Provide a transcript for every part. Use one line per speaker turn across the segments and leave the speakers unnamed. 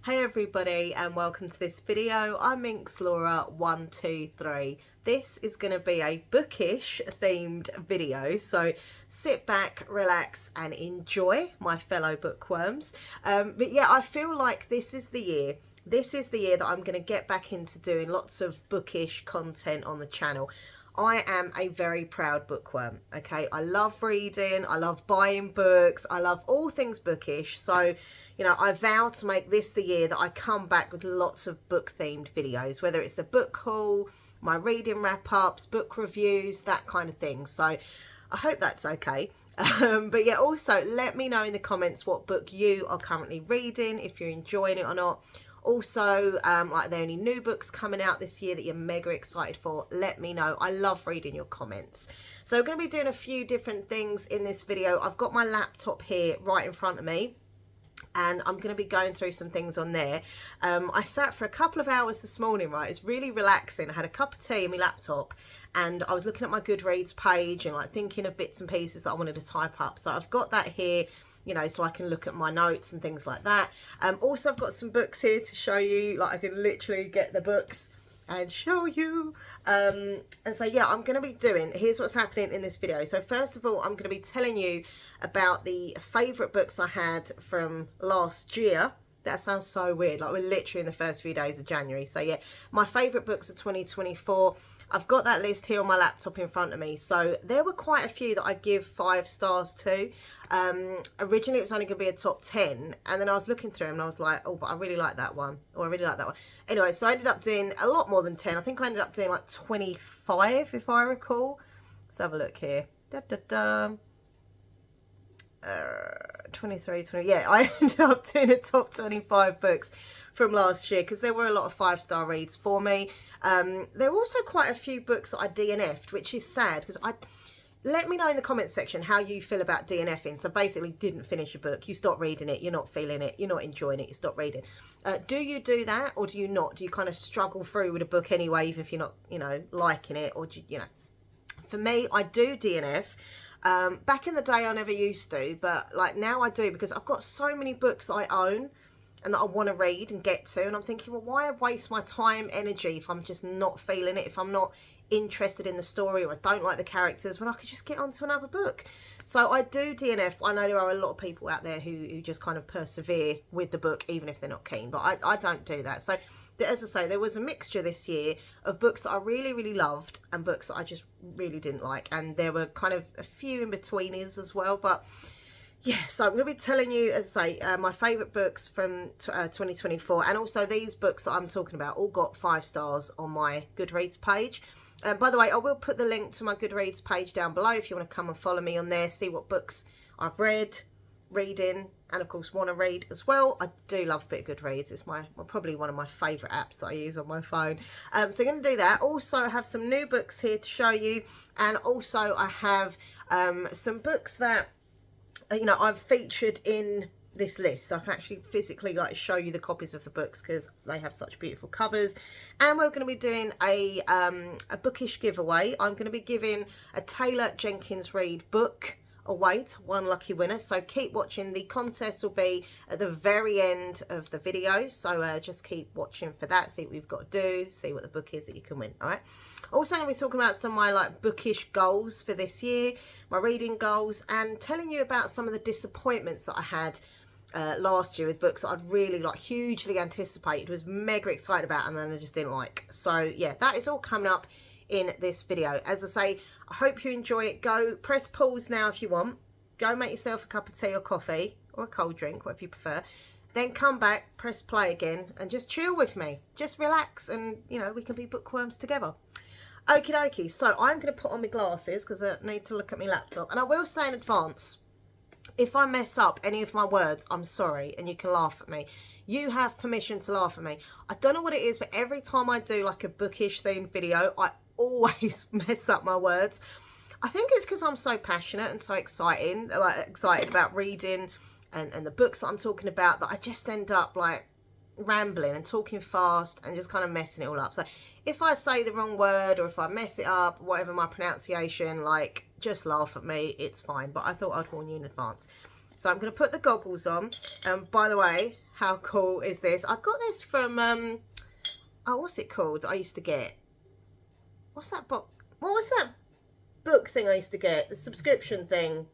Hey everybody, and welcome to this video. I'm Minxlaura123. This is going to be a bookish themed video, so sit back, relax and enjoy, my fellow bookworms. But yeah, I feel like this is the year. This is the year that I'm going to get back into doing lots of bookish content on the channel. I am a very proud bookworm, okay? I love reading, I love buying books, I love all things bookish. So, you know, I vow to make this the year that I come back with lots of book-themed videos, whether it's a book haul, my reading wrap-ups, book reviews, that kind of thing. So I hope that's okay. But yeah, also let me know in the comments what book you are currently reading, if you're enjoying it or not. Also, like, are there any new books coming out this year that you're mega excited for? Let me know. I love reading your comments. So we're going to be doing a few different things in this video. I've got my laptop here right in front of me, and I'm going to be going through some things on there. I sat for a couple of hours this morning, right? It's really relaxing. I had a cup of tea on my laptop, and I was looking at my Goodreads page and like thinking of bits and pieces that I wanted to type up. So I've got that here, you know, so I can look at my notes and things like that. Also, I've got some books here to show you. Like, I can literally get the books and show you. And so yeah, I'm going to be doing, here's what's happening in this video. So first of all, I'm going to be telling you about the favourite books I had from last year. That sounds so weird, like we're literally in the first few days of January. So yeah, my favourite books of 2024. I've got that list here on my laptop in front of me. So there were quite a few that I give 5 stars to. Originally it was only going to be a top 10, and then I was looking through them and I was like, oh, but I really like that one, or I really like that one. Anyway, so I ended up doing a lot more than 10. I think I ended up doing like 25 if I recall. Let's have a look here. 23, 20, yeah, I ended up doing a top 25 books from last year because there were a lot of 5-star reads for me. There were also quite a few books that I DNF'd, which is sad because let me know in the comments section how you feel about DNFing. So basically, didn't finish a book, you stop reading it, you're not feeling it, you're not enjoying it, you stop reading. Do you do that, or do you not? Do you kind of struggle through with a book anyway, even if you're not, you know, liking it, or do you know? For me, I do DNF. Back in the day I never used to, but like now I do, because I've got so many books that I own and that I want to read and get to, and I'm thinking, well, why waste my time, energy, if I'm just not feeling it, if I'm not interested in the story, or I don't like the characters, when I could just get onto another book. So I do DNF. I know there are a lot of people out there who just kind of persevere with the book even if they're not keen, but I don't do that. So as I say, there was a mixture this year of books that I really, really loved and books that I just really didn't like. And there were kind of a few in-betweeners as well. But yeah, so I'm going to be telling you, as I say, my favourite books from 2024. And also these books that I'm talking about all got 5 stars on my Goodreads page. By the way, I will put the link to my Goodreads page down below if you want to come and follow me on there, see what books I've read, reading, and of course want to read as well. I do love a bit of Goodreads. It's probably one of my favourite apps that I use on my phone. So I'm going to do that. Also, I have some new books here to show you, and also I have some books that, you know, I've featured in this list, so I can actually physically like show you the copies of the books because they have such beautiful covers. And we're going to be doing a bookish giveaway. I'm going to be giving a Taylor Jenkins Reid book away to one lucky winner, so keep watching. The contest will be at the very end of the video, so just keep watching for that, see what we've got to do, see what the book is that you can win. All right, also I'm going to be talking about some of my like bookish goals for this year, my reading goals, and telling you about some of the disappointments that I had last year with books that I'd really like hugely anticipated, was mega excited about, and then I just didn't like. So yeah, that is all coming up in this video. As I say, I hope you enjoy it. Go press pause now if you want, go make yourself a cup of tea or coffee or a cold drink, whatever you prefer, then come back, press play again, and just chill with me, just relax, and you know, we can be bookworms together. Okie dokie, so I'm going to put on my glasses because I need to look at my laptop, and I will say in advance, if I mess up any of my words, I'm sorry, and you can laugh at me. You have permission to laugh at me. I don't know what it is, but every time I do like a bookish themed video, I always mess up my words. I think it's because I'm so passionate and so excited about reading and the books that I'm talking about, that I just end up like rambling and talking fast and just kind of messing it all up. So if I say the wrong word, or if I mess it up, whatever my pronunciation, like, just laugh at me, it's fine. But I thought I'd warn you in advance. So I'm going to put the goggles on. By the way, How cool is this? I got this from, oh, what's it called that I used to get? What's that book? What was that book thing I used to get? The subscription thing.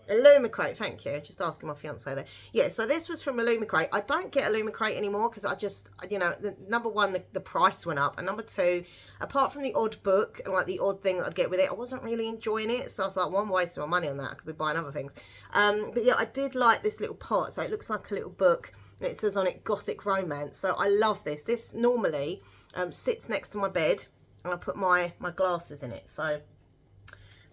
Illumicrate, thank you. Just asking my fiance there. Yeah, so this was from Illumicrate. I don't get Illumicrate anymore because I just, you know, number one, the price went up, and number two, apart from the odd book and like the odd thing that I'd get with it, I wasn't really enjoying it. So I was like, well, I'm wasting my money on that. I could be buying other things. But yeah, I did like this little pot. So it looks like a little book, and it says on it Gothic Romance. So I love this. This normally sits next to my bed, and I put my glasses in it. So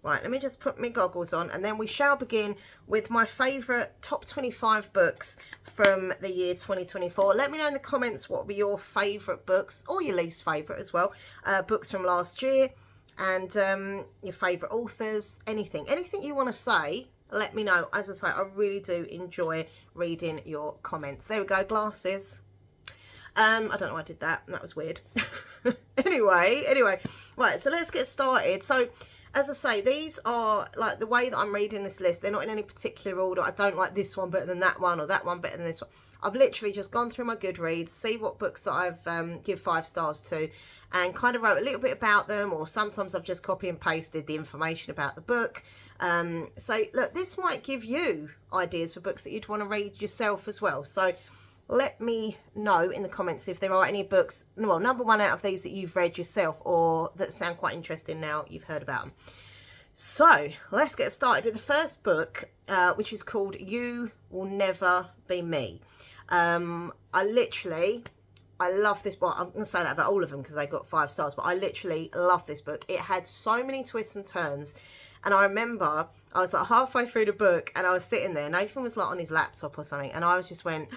right, let me just put my goggles on, and then we shall begin with my favourite top 25 books from the year 2024. Let me know in the comments what were your favourite books, or your least favourite as well, books from last year, and your favourite authors, anything you want to say, let me know. As I say, I really do enjoy reading your comments. There we go, glasses. I don't know why I did that. That was weird. Anyway, right, so let's get started. So, as I say, these are, like, the way that I'm reading this list, they're not in any particular order. I don't like this one better than that one, or that one better than this one. I've literally just gone through my Goodreads, see what books that I've give 5 stars to, and kind of wrote a little bit about them, or sometimes I've just copy and pasted the information about the book. So, look, this might give you ideas for books that you'd want to read yourself as well. So, let me know in the comments if there are any books, well, number one out of these that you've read yourself, or that sound quite interesting now you've heard about them. So let's get started with the first book, which is called You Will Never Be Me. I love this book. I'm going to say that about all of them because they got 5 stars, but I literally love this book. It had so many twists and turns, and I remember I was like halfway through the book, and I was sitting there. Nathan was like on his laptop or something, and I was just went,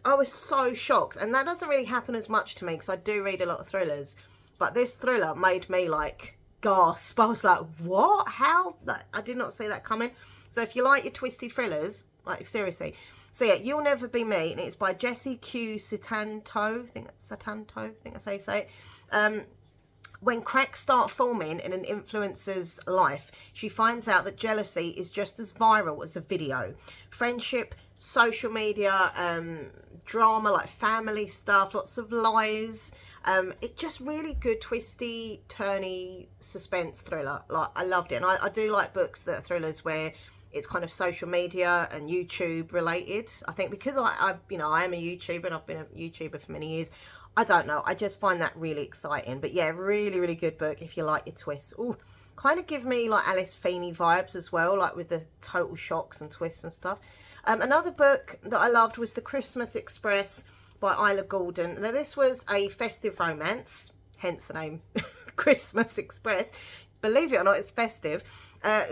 I was so shocked. And that doesn't really happen as much to me because I do read a lot of thrillers, but this thriller made me like gasp. I was like, what? How? I did not see that coming. So if you like your twisty thrillers, like, seriously. So yeah, You'll Never Be Me, and it's by Jessie Q Sutanto. I think that's how you say it. When cracks start forming in an influencer's life, she finds out that jealousy is just as viral as a video. Friendship, social media, drama, like family stuff, lots of lies. It just really good, twisty, turny suspense thriller. Like, I loved it. And I do like books that are thrillers where it's kind of social media and YouTube related. I think because I am a YouTuber, and I've been a YouTuber for many years. I don't know. I just find that really exciting. But yeah, really, really good book if you like your twists. Oh, kind of give me like Alice Feeney vibes as well, like with the total shocks and twists and stuff. Another book that I loved was The Christmas Express by Isla Gordon. Now, this was a festive romance, hence the name Christmas Express. Believe it or not, it's festive.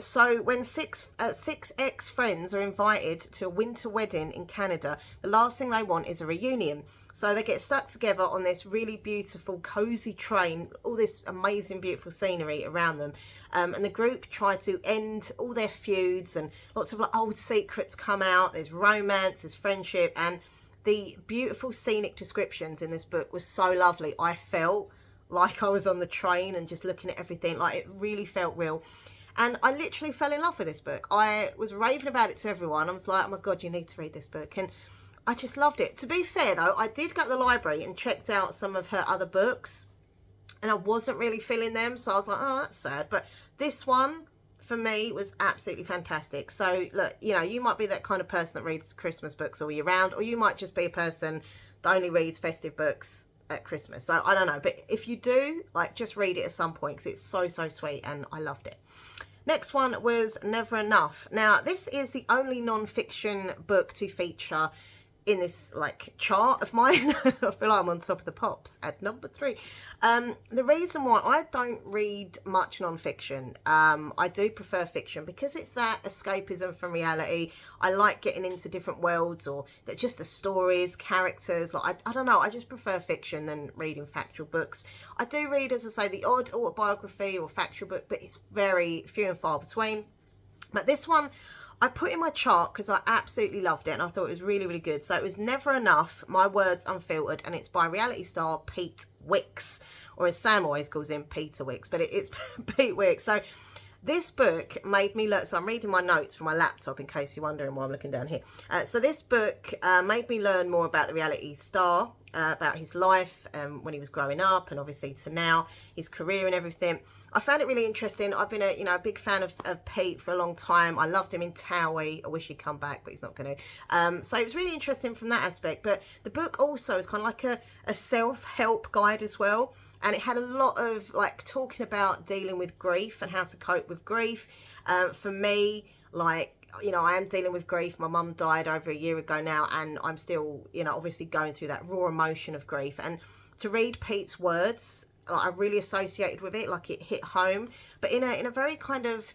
So when six ex-friends are invited to a winter wedding in Canada, the last thing they want is a reunion. So they get stuck together on this really beautiful, cosy train, all this amazing, beautiful scenery around them. And the group try to end all their feuds, and lots of like old secrets come out. There's romance, there's friendship, and the beautiful scenic descriptions in this book was so lovely. I felt like I was on the train and just looking at everything. Like, it really felt real. And I literally fell in love with this book. I was raving about it to everyone. I was like, oh my God, you need to read this book. And I just loved it. To be fair, though, I did go to the library and checked out some of her other books, and I wasn't really feeling them. So I was like, oh, that's sad. But this one, for me, was absolutely fantastic. So, look, you know, you might be that kind of person that reads Christmas books all year round, or you might just be a person that only reads festive books at Christmas. So, I don't know. But if you do, like, just read it at some point because it's so, so sweet, and I loved it. Next one was Never Enough. Now, this is the only non-fiction book to feature in this like chart of mine. I feel like I'm on top of the pops at number 3. The reason why I don't read much non-fiction, I do prefer fiction because it's that escapism from reality. I like getting into different worlds, or that just the stories, characters. Like, I don't know, I just prefer fiction than reading factual books. I do read, as I say, the odd autobiography or factual book, but it's very few and far between. But this one I put in my chart because I absolutely loved it, and I thought it was really, really good. So it was Never Enough, My Words Unfiltered, and it's by reality star Pete Wicks, or as Sam always calls him, Peter Wicks, but it's Pete Wicks. So This book made me learn, so I'm reading my notes from my laptop in case you're wondering why I'm looking down here. So this book made me learn more about the reality star, about his life when he was growing up, and obviously to now, his career and everything. I found it really interesting. I've been a big fan of Pete for a long time. I loved him in Towie. I wish he'd come back, but he's not going to. So it was really interesting from that aspect. But the book also is kind of like a self-help guide as well. And it had a lot of like talking about dealing with grief and how to cope with grief. For me, like, I am dealing with grief. My mum died over a year ago now, and I'm still, obviously going through that raw emotion of grief. And to read Pete's words, like, I really associated with it, like it hit home, but in a very kind of,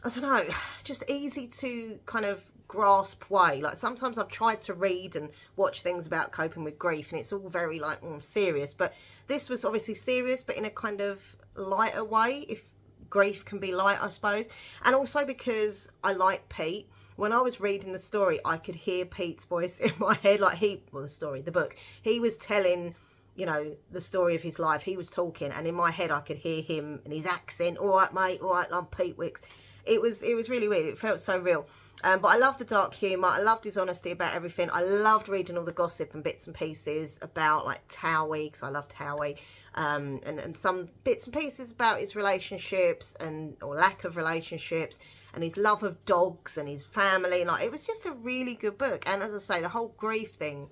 I don't know, just easy to kind of grasp way. Like sometimes I've tried to read and watch things about coping with grief, and it's all very like serious, but this was obviously serious, but in a kind of lighter way, if grief can be light, I suppose. And also because I like Pete, when I was reading the story, I could hear Pete's voice in my head, like the book, he was telling, the story of his life. He was talking, and in my head I could hear him and his accent. All right, mate. All right, I'm Pete Wicks. It was really weird. It felt so real. But I loved the dark humour. I loved his honesty about everything. I loved reading all the gossip and bits and pieces about like Towie, because I love Towie. And some bits and pieces about his relationships or lack of relationships, and his love of dogs and his family. Like, it was just a really good book. And as I say, the whole grief thing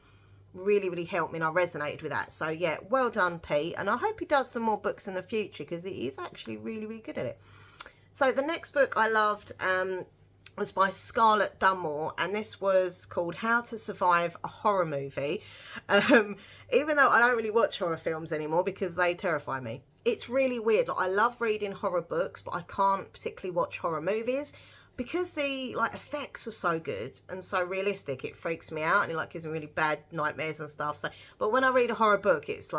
really, really helped me, and I resonated with that. So yeah, well done, Pete. And I hope he does some more books in the future, because he is actually really, really good at it. So the next book I loved was by Scarlett Dunmore, and this was called How to Survive a Horror Movie. Even though I don't really watch horror films anymore because they terrify me. It's really weird. Like, I love reading horror books, but I can't particularly watch horror movies because the effects are so good and so realistic. It freaks me out, and it gives me really bad nightmares and stuff. So, but when I read a horror book, it's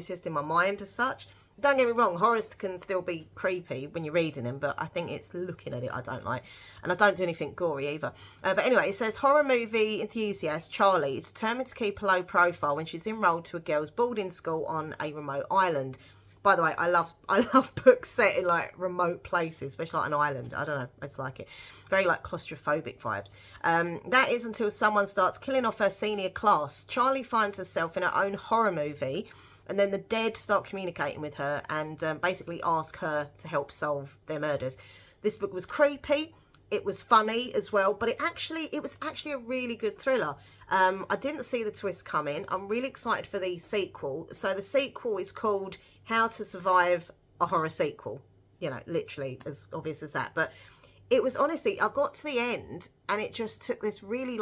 just in my mind as such. Don't get me wrong, horrors can still be creepy when you're reading them, but I think it's looking at it I don't like. And I don't do anything gory either. But anyway, it says, horror movie enthusiast Charlie is determined to keep a low profile when she's enrolled to a girls' boarding school on a remote island. By the way, I love books set in remote places, especially an island. I don't know, it's like it. Very claustrophobic vibes. That is until someone starts killing off her senior class. Charlie finds herself in her own horror movie, and then the dead start communicating with her and basically ask her to help solve their murders. This book was creepy. It was funny as well, but it was actually a really good thriller. I didn't see the twist coming. I'm really excited for the sequel. So the sequel is called How to Survive a Horror Sequel. Literally as obvious as that. But it was honestly, I got to the end and it just took this really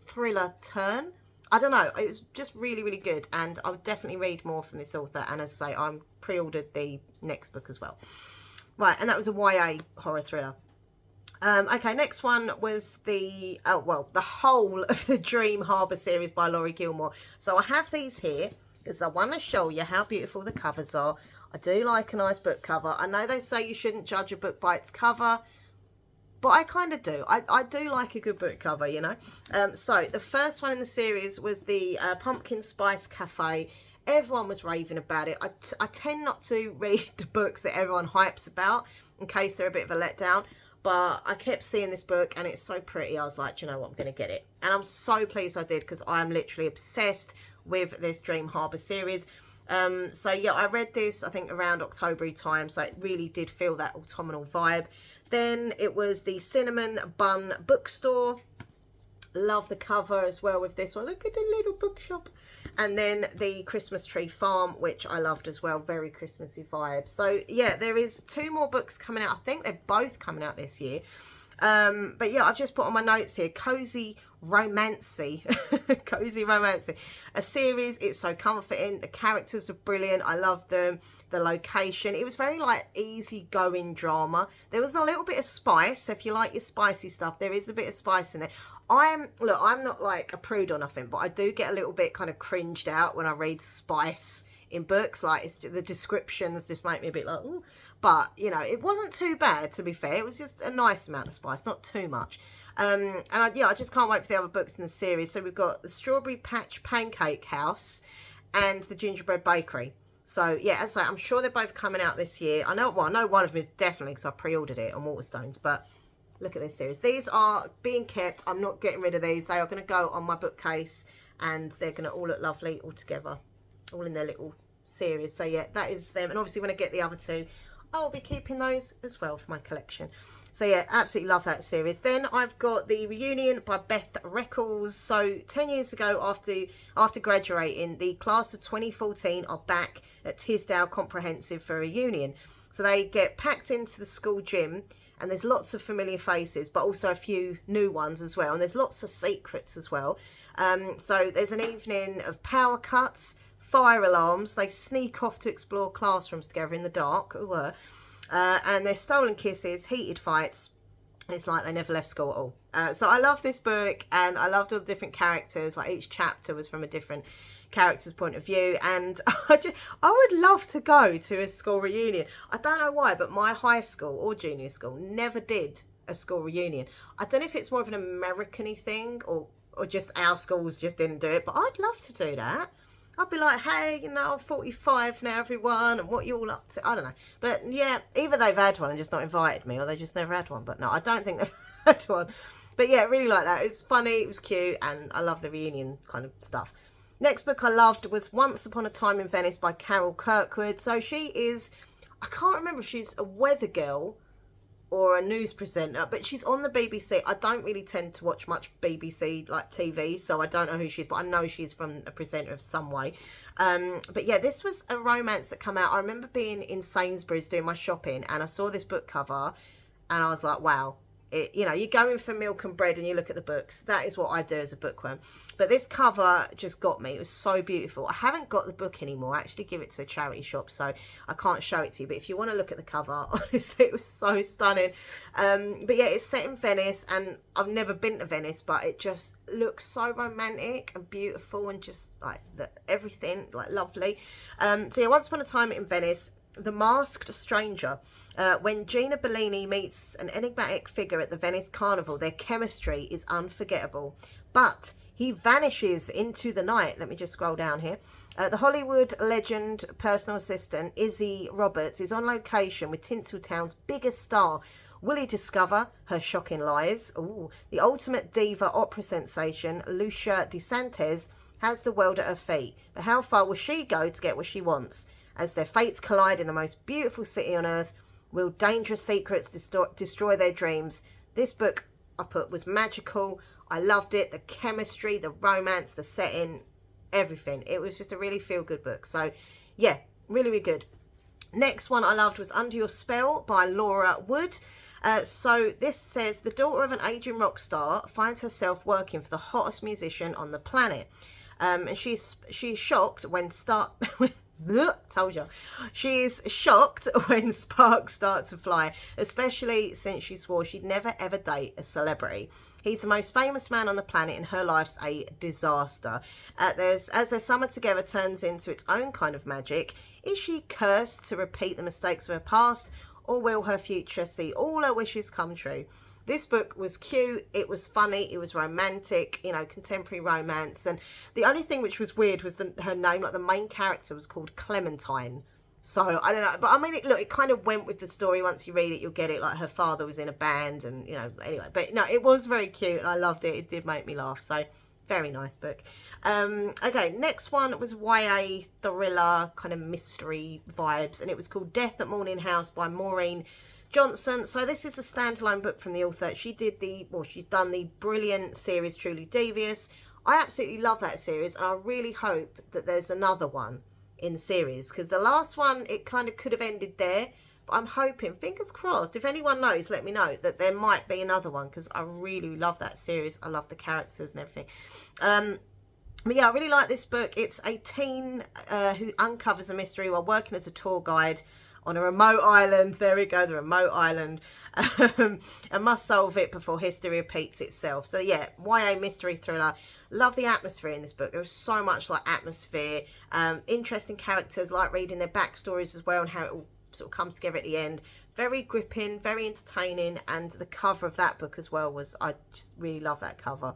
thriller turn. I don't know, it was just really, really good, and I would definitely read more from this author. And as I say, I'm pre-ordered the next book as well. Right, and that was a YA horror thriller. Okay, next one was the whole of the Dream Harbour series by Laurie Gilmore. So I have these here because I want to show you how beautiful the covers are. I do like a nice book cover. I know they say you shouldn't judge a book by its cover, but I kind of do. I do like a good book cover, So the first one in the series was the Pumpkin Spice Cafe. Everyone was raving about it. I tend not to read the books that everyone hypes about in case they're a bit of a letdown. But I kept seeing this book and it's so pretty. I was like, do you know what? I'm going to get it. And I'm so pleased I did, because I'm literally obsessed with this Dream Harbour series. So yeah, I read this, I think, around October time. So it really did feel that autumnal vibe. Then it was the Cinnamon Bun Bookstore. Love the cover as well with this one. Look at the little bookshop. And then the Christmas Tree Farm, which I loved as well. Very Christmassy vibe. So yeah, there is 2 more books coming out. I think they're both coming out this year. But yeah, I've just put on my notes here, Cozy Romancy. Cozy Romancy. A series. It's so comforting. The characters are brilliant. I love them. The location. It was very easy-going drama. There was a little bit of spice. So if you like your spicy stuff, there is a bit of spice in there. I'm not a prude or nothing, but I do get a little bit kind of cringed out when I read spice in books. The descriptions just make me a bit ooh. But, it wasn't too bad, to be fair. It was just a nice amount of spice, not too much. And I just can't wait for the other books in the series. So we've got the Strawberry Patch Pancake House and the Gingerbread Bakery. So yeah, as I say, I'm sure they're both coming out this year. I know one of them is definitely, because I pre-ordered it on Waterstones. But look at this series. These are being kept. I'm not getting rid of these. They are going to go on my bookcase, and they're going to all look lovely all together, all in their little series. So yeah, that is them. And obviously when I get the other two, I'll be keeping those as well for my collection. So yeah, absolutely love that series. Then I've got The Reunion by Beth Reckles. So 10 years ago, after graduating, the class of 2014 are back at Tisdale Comprehensive for a reunion. So they get packed into the school gym, and there's lots of familiar faces, but also a few new ones as well. And there's lots of secrets as well. So there's an evening of power cuts, fire alarms. They sneak off to explore classrooms together in the dark. And there's stolen kisses, heated fights. It's like they never left school at all. So I love this book, and I loved all the different characters. Like each chapter was from a different character's point of view, and I would love to go to a school reunion. I don't know why, but my high school or junior school never did a school reunion. I don't know if it's more of an American-y thing, or just our schools just didn't do it, but I'd love to do that. I'd be like, hey, you know, I'm 45 now, everyone, and what you all up to? I don't know. But yeah, either they've had one and just not invited me, or they just never had one. But no, I don't think they've had one. But yeah, really like that. It was funny, it was cute, and I love the reunion kind of stuff. Next book I loved was Once Upon a Time in Venice by Carol Kirkwood. So she is, I can't remember if she's a weather girl or a news presenter, but she's on the BBC. I don't really tend to watch much BBC like TV, so I don't know who she is, but I know she's from a presenter of some way. But yeah, this was a romance that came out. I remember being in Sainsbury's doing my shopping, and I saw this book cover, and I was like, wow. You know, you're going for milk and bread and you look at the books. That is what I do as a bookworm. But this cover just got me. It was so beautiful. I haven't got the book anymore. I actually give it to a charity shop, so I can't show it to you. But if you want to look at the cover, honestly, it was so stunning. But yeah, it's set in Venice, and I've never been to Venice, but it just looks so romantic and beautiful, and just like everything, like lovely. So yeah, Once Upon a Time in Venice. The Masked Stranger. When Gina Bellini meets an enigmatic figure at the Venice Carnival, their chemistry is unforgettable. But he vanishes into the night. Let me just scroll down here. The Hollywood legend personal assistant, Izzy Roberts, is on location with Tinseltown's biggest star. Will he discover her shocking lies? Ooh. The ultimate diva opera sensation, Lucia DeSantis, has the world at her feet. But how far will she go to get what she wants? As their fates collide in the most beautiful city on earth, will dangerous secrets destroy their dreams? This book I put was magical. I loved it. The chemistry, the romance, the setting, everything. It was just a really feel-good book. So yeah, really, really good. Next one I loved was Under Your Spell by Laura Wood. So this says, the daughter of an aging rock star finds herself working for the hottest musician on the planet. And she's shocked when told you. She's shocked when sparks start to fly, especially since she swore she'd never ever date a celebrity. He's the most famous man on the planet, and her life's a disaster. As their summer together turns into its own kind of magic, is she cursed to repeat the mistakes of her past, or will her future see all her wishes come true? This book was cute, it was funny, it was romantic, you know, contemporary romance. And the only thing which was weird was her name. Like, the main character was called Clementine. So, I don't know. But I mean, it kind of went with the story. Once you read it, you'll get it. Like, her father was in a band, and, you know, anyway. But no, it was very cute, and I loved it. It did make me laugh. So, very nice book. Okay, next one was YA thriller, kind of mystery vibes. And it was called Death at Morning House by Maureen Johnson. So this is a standalone book from the author. She's done the brilliant series Truly Devious. I absolutely love that series, and I really hope that there's another one in the series, because the last one, it kind of could have ended there, but I'm hoping, fingers crossed, if anyone knows, let me know, that there might be another one, because I really love that series. I love the characters and everything. But yeah, I really like this book. It's a teen who uncovers a mystery while working as a tour guide on a remote island. There we go, the remote island. And must solve it before history repeats itself. So yeah, YA mystery thriller. Love the atmosphere in this book. There was so much like atmosphere. Interesting characters, like reading their backstories as well, and how it all sort of comes together at the end. Very gripping, very entertaining. And the cover of that book as well was, I just really love that cover.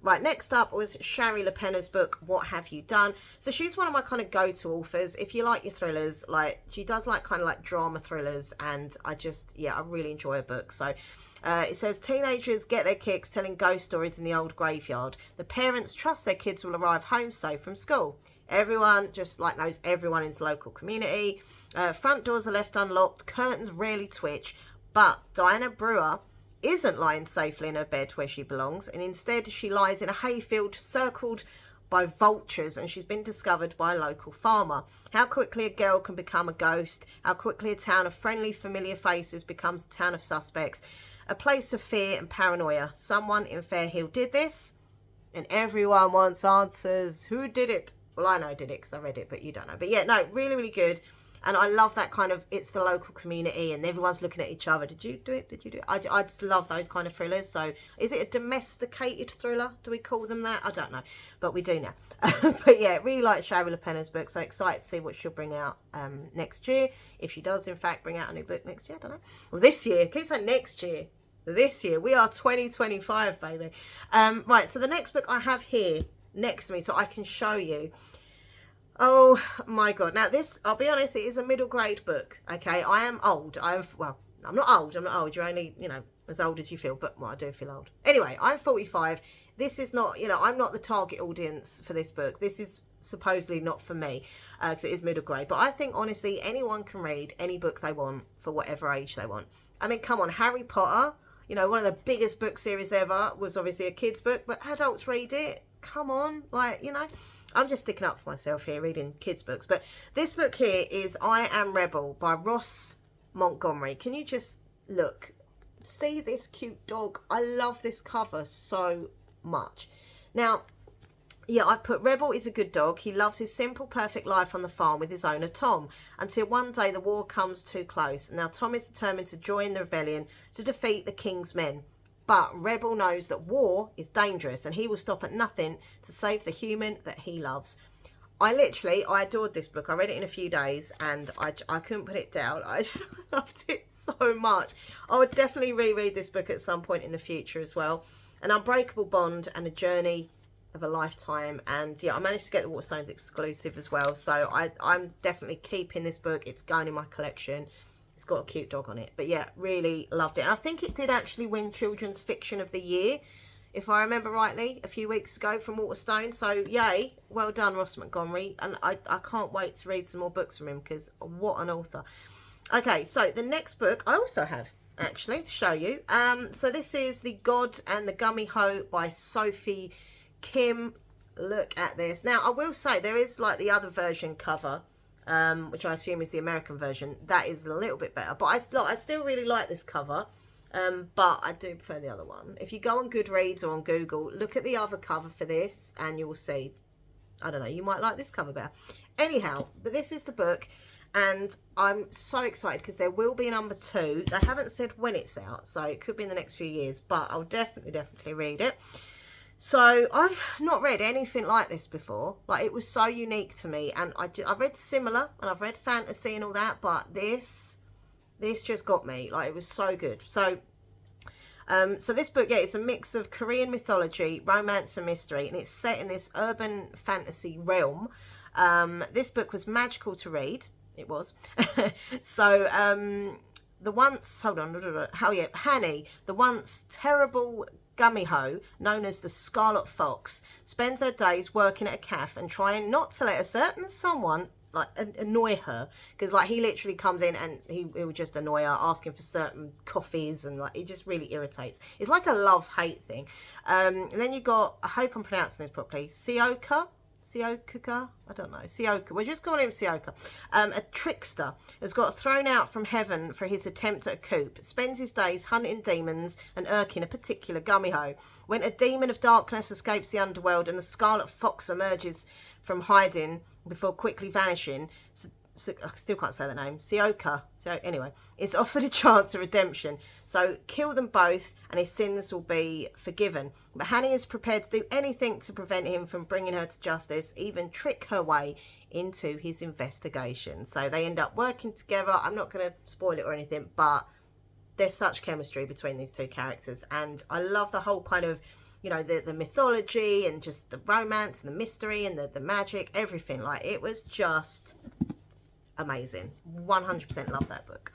Right, next up was Shari LaPena's book, What Have You Done? So she's one of my kind of go-to authors. If you like your thrillers, like she does like kind of like drama thrillers, and I really enjoy her book. So it says teenagers get their kicks telling ghost stories in the old graveyard. The parents trust their kids will arrive home safe from school. Everyone just like knows everyone in the local community. Front doors are left unlocked. Curtains rarely twitch. But Diana Brewer isn't lying safely in her bed where she belongs, and instead she lies in a hayfield circled by vultures, and she's been discovered by a local farmer. How quickly a girl can become a ghost, how quickly a town of friendly familiar faces becomes a town of suspects, a place of fear and paranoia. Someone in Fair Hill did this, and everyone wants answers. Who did it? Well, I know did it because I read it, but you don't know. But yeah, no, really, really good. And I love that kind of, it's the local community and everyone's looking at each other. Did you do it? Did you do it? I just love those kind of thrillers. So is it a domesticated thriller? Do we call them that? I don't know. But we do now. But yeah, really like Shari LaPena's book. So excited to see what she'll bring out next year. If she does, in fact, bring out a new book next year. I don't know. Well, this year. Can you say next year? This year. We are 2025, baby. Right, so the next book I have here next to me so I can show you. Oh my god. Now this, I'll be honest, it is a middle grade book. Okay, I am old. Well, I'm not old. You're only, you know, as old as you feel, but well, I do feel old. Anyway, I'm 45. This is not, you know, I'm not the target audience for this book. This is supposedly not for me because it is middle grade. But I think honestly, anyone can read any book they want for whatever age they want. I mean, come on, Harry Potter, you know, one of the biggest book series ever, was obviously a kid's book, but adults read it. Come on, like, you know. I'm just sticking up for myself here, reading kids' books. But this book here is I Am Rebel by Ross Montgomery. Can you just look? See this cute dog? I love this cover so much. Now, yeah, I put Rebel is a good dog. He loves his simple, perfect life on the farm with his owner, Tom, until one day the war comes too close. Now, Tom is determined to join the rebellion to defeat the king's men. But Rebel knows that war is dangerous and he will stop at nothing to save the human that he loves. I adored this book. I read it in a few days and I couldn't put it down. I loved it so much. I would definitely reread this book at some point in the future as well. An unbreakable bond and a journey of a lifetime. And yeah, I managed to get the Waterstones exclusive as well. So I'm definitely keeping this book. It's going in my collection. It's got a cute dog on it. But yeah, really loved it. And I think it did actually win Children's Fiction of the Year, if I remember rightly, a few weeks ago from Waterstone. So yay, well done, Ross Montgomery. And I can't wait to read some more books from him because what an author. Okay, so the next book I also have, actually, to show you. So this is The God and the Gummy Hoe by Sophie Kim. Look at this. Now, I will say there is like the other version cover, which I assume is the American version. That is a little bit better, but I still really like this cover, but I do prefer the other one. If you go on Goodreads or on Google, look at the other cover for this and you will see, I don't know, you might like this cover better. Anyhow, but this is the book and I'm so excited because there will be a number 2. They haven't said when it's out, so it could be in the next few years, but I'll definitely read it. So I've not read anything like this before. Like, it was so unique to me, and I read similar and I've read fantasy and all that, but this just got me. Like, it was so good. So so this book, yeah, it's a mix of Korean mythology, romance and mystery, and it's set in this urban fantasy realm. This book was magical to read. It was. So Hanny, the once terrible Gummy Hoe, known as the Scarlet Fox, spends her days working at a cafe and trying not to let a certain someone like annoy her, because like he literally comes in and he will just annoy her, asking for certain coffees, and like it just really irritates. It's like a love-hate thing. And then you got, I hope I'm pronouncing this properly, Sioka, I don't know, Sioka, we're just calling him Sioka, a trickster, has got thrown out from heaven for his attempt at a coup, spends his days hunting demons and irking a particular Gummy Hoe. When a demon of darkness escapes the underworld and the Scarlet Fox emerges from hiding before quickly vanishing, I still can't say the name, Sioka, so anyway, is offered a chance of redemption. So kill them both and his sins will be forgiven. But Hanny is prepared to do anything to prevent him from bringing her to justice, even trick her way into his investigation. So they end up working together. I'm not going to spoil it or anything, but there's such chemistry between these two characters. And I love the whole kind of, you know, the mythology and just the romance and the mystery and the magic, everything. Like, it was just amazing. 100% love that book.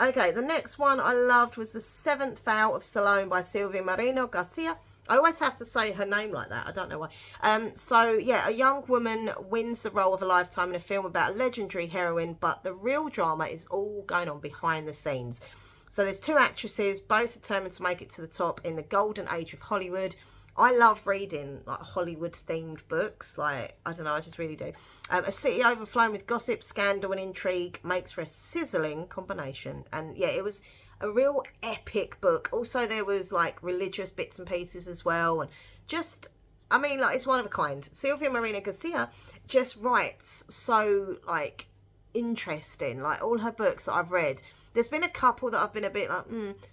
Okay, the next one I loved was The Seventh Vow of Salome by Silvia Moreno Garcia. I always have to say her name like that. I don't know why. So, yeah, a young woman wins the role of a lifetime in a film about a legendary heroine, but the real drama is all going on behind the scenes. So there's two actresses, both determined to make it to the top in the golden age of Hollywood. I love reading like Hollywood-themed books. Like, I don't know, I just really do. A city overflowing with gossip, scandal and intrigue makes for a sizzling combination. And yeah, it was a real epic book. Also, there was like religious bits and pieces as well. And just, I mean, like, it's one of a kind. Silvia Moreno Garcia just writes so like interesting. Like, all her books that I've read, there's been a couple that I've been a bit like,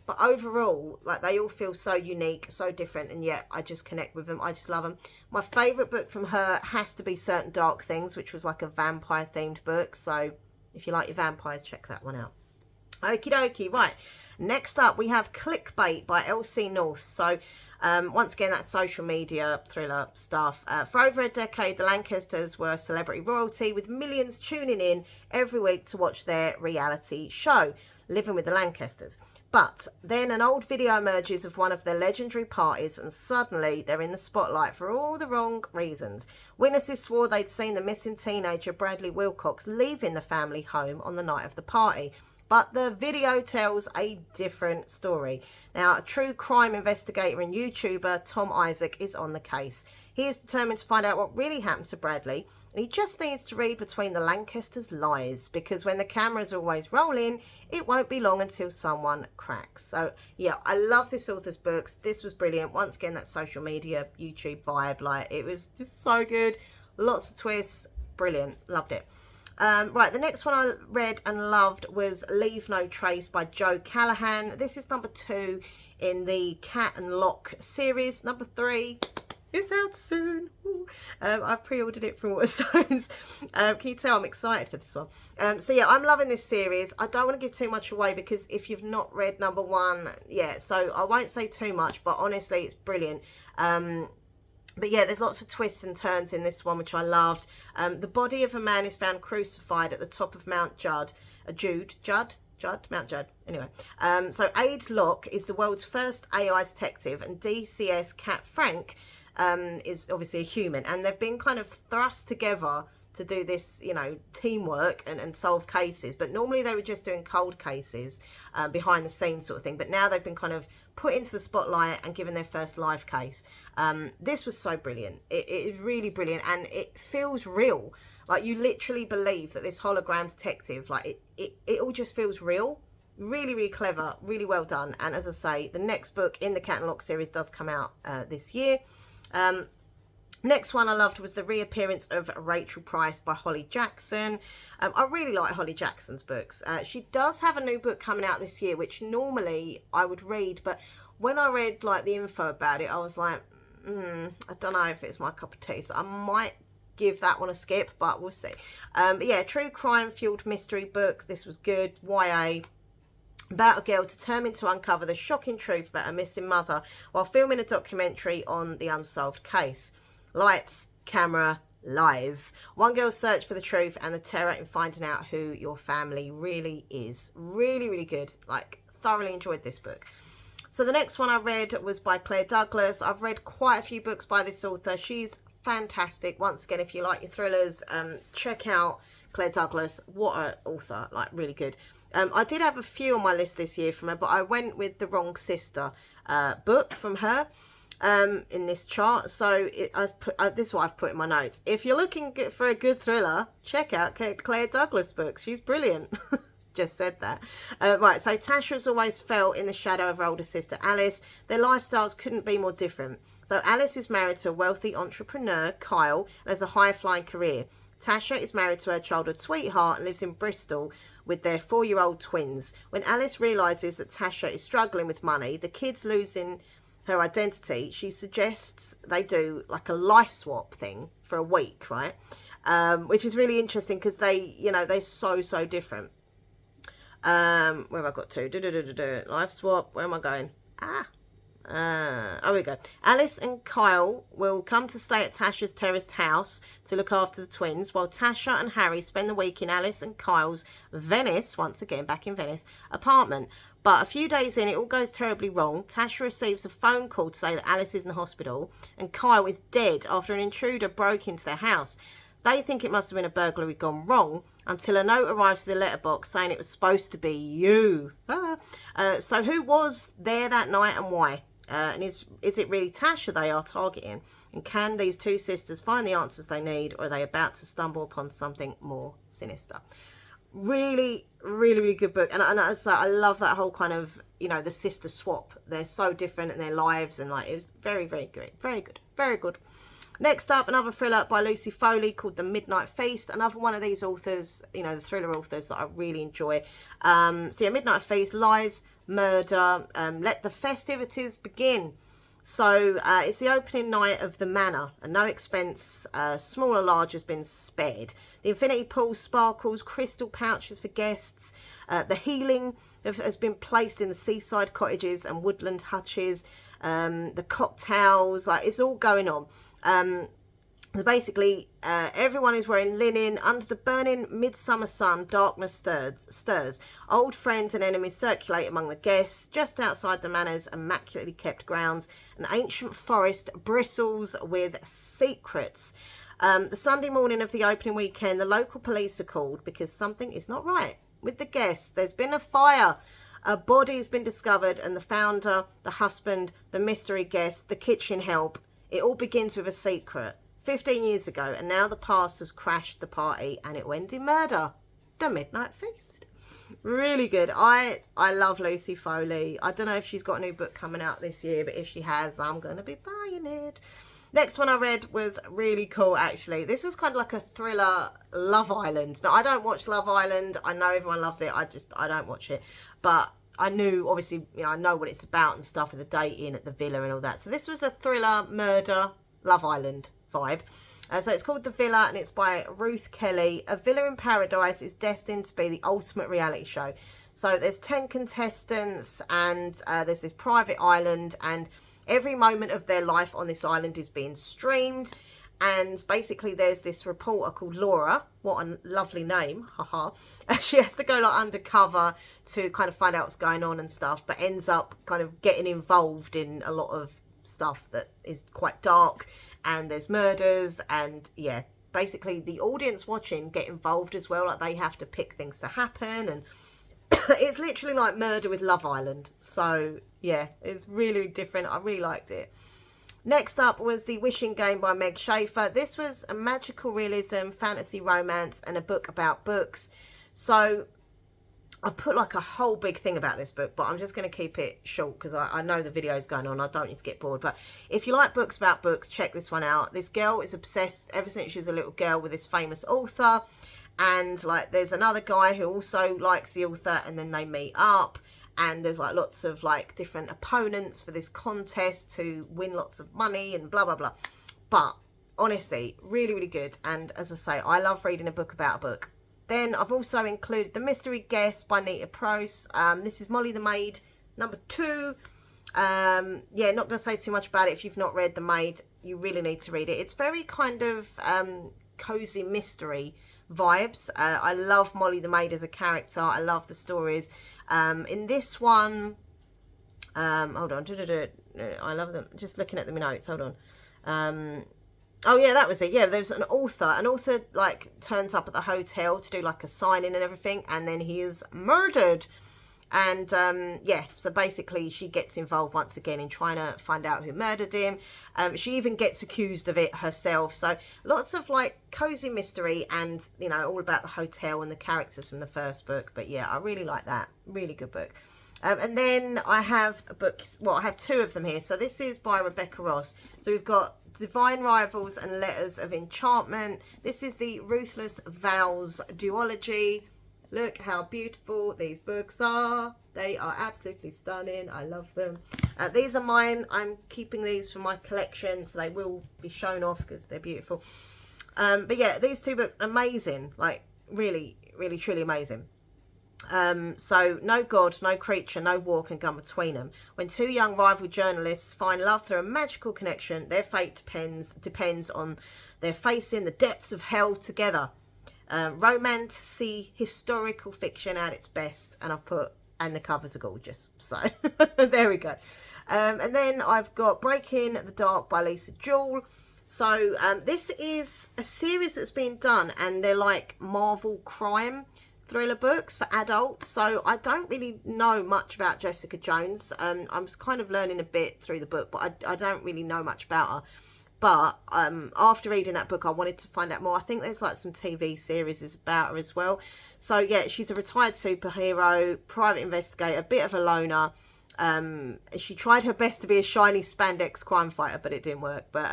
but overall, like, they all feel so unique, so different, and yet I just connect with them. I just love them. My favourite book from her has to be Certain Dark Things, which was like a vampire-themed book. So if you like your vampires, check that one out. Okie dokie. Right. Next up, we have Clickbait by Elsie North. So once again, that's social media thriller stuff. For over a decade, the Lancasters were celebrity royalty, with millions tuning in every week to watch their reality show, Living with the Lancasters. But then an old video emerges of one of their legendary parties, and suddenly they're in the spotlight for all the wrong reasons. Witnesses swore they'd seen the missing teenager Bradley Wilcox leaving the family home on the night of the party. But the video tells a different story. Now, a true crime investigator and YouTuber, Tom Isaac, is on the case. He is determined to find out what really happened to Bradley, and he just needs to read between the Lancasters' lies, because when the camera's always rolling, it won't be long until someone cracks. So, yeah, I love this author's books. This was brilliant. Once again, that social media, YouTube vibe, like, it was just so good. Lots of twists. Brilliant. Loved it. Right, the next one I read and loved was Leave No Trace by Joe Callahan. This is number 2 in the Cat and Lock series. Number 3 is out soon. I've pre-ordered it from Waterstones. Can you tell I'm excited for this one? So yeah, I'm loving this series. I don't want to give too much away, because if you've not read number 1, yeah, so I won't say too much, but honestly, it's brilliant. But yeah, there's lots of twists and turns in this one, which I loved. The body of a man is found crucified at the top of Mount Judd. Mount Judd. Anyway, so Ade Locke is the world's first AI detective, and DCS Cat Frank is obviously a human. And they've been kind of thrust together to do this, you know, teamwork and solve cases. But normally they were just doing cold cases, behind the scenes sort of thing. But now they've been kind of put into the spotlight and given their first live case. This was so brilliant. It is really brilliant, and it feels real. Like, you literally believe that this hologram detective, like, it all just feels real. Really, really clever, really well done. And as I say, the next book in the Cat and Lock series does come out this year. Next one I loved was the reappearance of Rachel Price by Holly Jackson. I really like Holly Jackson's books. She does have a new book coming out this year, which normally I would read, but when I read like the info about it, I was like, I don't know if it's my cup of tea, so I might give that one a skip, but we'll see. But yeah, true crime fueled mystery book. This was good. YA. About a girl determined to uncover the shocking truth about her missing mother while filming a documentary on the unsolved case. Lights, camera, lies. One girl's search for the truth and the terror in finding out who your family really is. Really, really good. Like, thoroughly enjoyed this book. So the next one I read was by Claire Douglas. I've read quite a few books by this author. She's fantastic. Once again, if you like your thrillers, check out Claire Douglas. What an author. Like, really good. I did have a few on my list this year from her, but I went with The Wrong Sister book from her. In this chart, so this is what I've put in my notes. If you're looking for a good thriller, check out Claire Douglas books. She's brilliant. Just said that. Right, so Tasha's always felt in the shadow of her older sister Alice. Their lifestyles couldn't be more different. So Alice is married to a wealthy entrepreneur, Kyle, and has a high-flying career. Tasha is married to her childhood sweetheart and lives in Bristol with their 4-year-old twins. When Alice realises that Tasha is struggling with money, the kids losing her identity, she suggests they do like a life swap thing for a week, right? Which is really interesting because they, you know, they're so different. Where have I got to? Life swap. Where am I going? Oh, we go. Alice and Kyle will come to stay at Tasha's terraced house to look after the twins, while Tasha and Harry spend the week in Alice and Kyle's Venice, once again back in Venice, apartment. But a few days in, it all goes terribly wrong. Tasha receives a phone call to say that Alice is in the hospital and Kyle is dead after an intruder broke into their house. They think it must have been a burglary gone wrong until a note arrives to the letterbox saying it was supposed to be you. So who was there that night and why? And is it really Tasha they are targeting? And can these two sisters find the answers they need, or are they about to stumble upon something more sinister? Really, really, really good book. And I love that whole kind of, you know, the sister swap. They're so different in their lives, and like, it was very, very great. Very good. Very good. Next up, another thriller by Lucy Foley called The Midnight Feast. Another one of these authors, you know, the thriller authors that I really enjoy. So yeah, Midnight Feast, lies, murder, let the festivities begin. So it's the opening night of the manor, and no expense, small or large, has been spared. The infinity pool sparkles, crystal pouches for guests. The healing has been placed in the seaside cottages and woodland hutches. The cocktails, like, it's all going on. Basically, everyone is wearing linen. Under the burning midsummer sun, darkness stirs. Old friends and enemies circulate among the guests. Just outside the manor's immaculately kept grounds, an ancient forest bristles with secrets. The Sunday morning of the opening weekend, the local police are called because something is not right with the guests. There's been a fire. A body has been discovered, and the founder, the husband, the mystery guest, the kitchen help, it all begins with a secret. 15 years ago, and now the past has crashed the party and it went in murder. The Midnight Feast. Really good. I love Lucy Foley. I don't know if she's got a new book coming out this year, but if she has, I'm going to be buying it. Next one I read was really cool, actually. This was kind of like a thriller, Love Island. Now, I don't watch Love Island. I know everyone loves it. I don't watch it. But I knew, obviously, you know, I know what it's about and stuff, with the dating at the villa and all that. So this was a thriller, murder, Love Island vibe. So it's called The Villa, and it's by Ruth Kelly. A Villa in Paradise is destined to be the ultimate reality show. So there's 10 contestants, and there's this private island, and every moment of their life on this island is being streamed. And basically there's this reporter called Laura. What a lovely name, haha. She has to go like undercover to kind of find out what's going on and stuff, but ends up kind of getting involved in a lot of stuff that is quite dark, and there's murders, and yeah, basically the audience watching get involved as well. Like, they have to pick things to happen, and it's literally like Murder with Love Island. So yeah, it's really different. I really liked it. Next up was The Wishing Game by Meg Schaefer. This was a magical realism, fantasy romance, and a book about books. So I put like a whole big thing about this book, but I'm just going to keep it short because I know the video is going on. I don't need to get bored. But if you like books about books, check this one out. This girl is obsessed ever since she was a little girl with this famous author. And like, there's another guy who also likes the author, and then they meet up. And there's like lots of like different opponents for this contest to win lots of money and blah, blah, blah. But honestly, really, really good. And as I say, I love reading a book about a book. Then I've also included The Mystery Guest by Nita Prose. This is Molly the Maid, number 2. Yeah, not going to say too much about it. If you've not read The Maid, you really need to read it. It's very kind of cozy mystery vibes. I love Molly the Maid as a character. I love the stories. In this one, hold on, I love them, just looking at the notes, hold on. Oh yeah, that was it. Yeah, there's an author like turns up at the hotel to do like a signing and everything, and then he is murdered. And yeah, so basically she gets involved once again in trying to find out who murdered him. She even gets accused of it herself. So lots of like cozy mystery, and you know, all about the hotel and the characters from the first book. But yeah, I really like that. Really good book. And then I have a book, well, I have 2 of them here. So this is by Rebecca Ross. So we've got Divine Rivals and Letters of Enchantment. This is the Ruthless Vows duology. Look how beautiful these books are. They are absolutely stunning. I love them. These are mine. I'm keeping these for my collection, so they will be shown off because they're beautiful. But yeah, these 2 books, amazing. Like, really, really, truly amazing. So no god, no creature, no war can come between them. When two young rival journalists find love through a magical connection, their fate depends on their facing the depths of hell together. Romantic historical fiction at its best, and I've put, and the covers are gorgeous, so there we go. And then I've got Breaking the Dark by Lisa Jewell. So this is a series that's been done, and they're like Marvel crime thriller books for adults. So I don't really know much about Jessica Jones. I'm kind of learning a bit through the book, but I don't really know much about her. But after reading that book, I wanted to find out more. I think there's like some TV series about her as well. So yeah, she's a retired superhero, private investigator, a bit of a loner. She tried her best to be a shiny spandex crime fighter, but it didn't work. But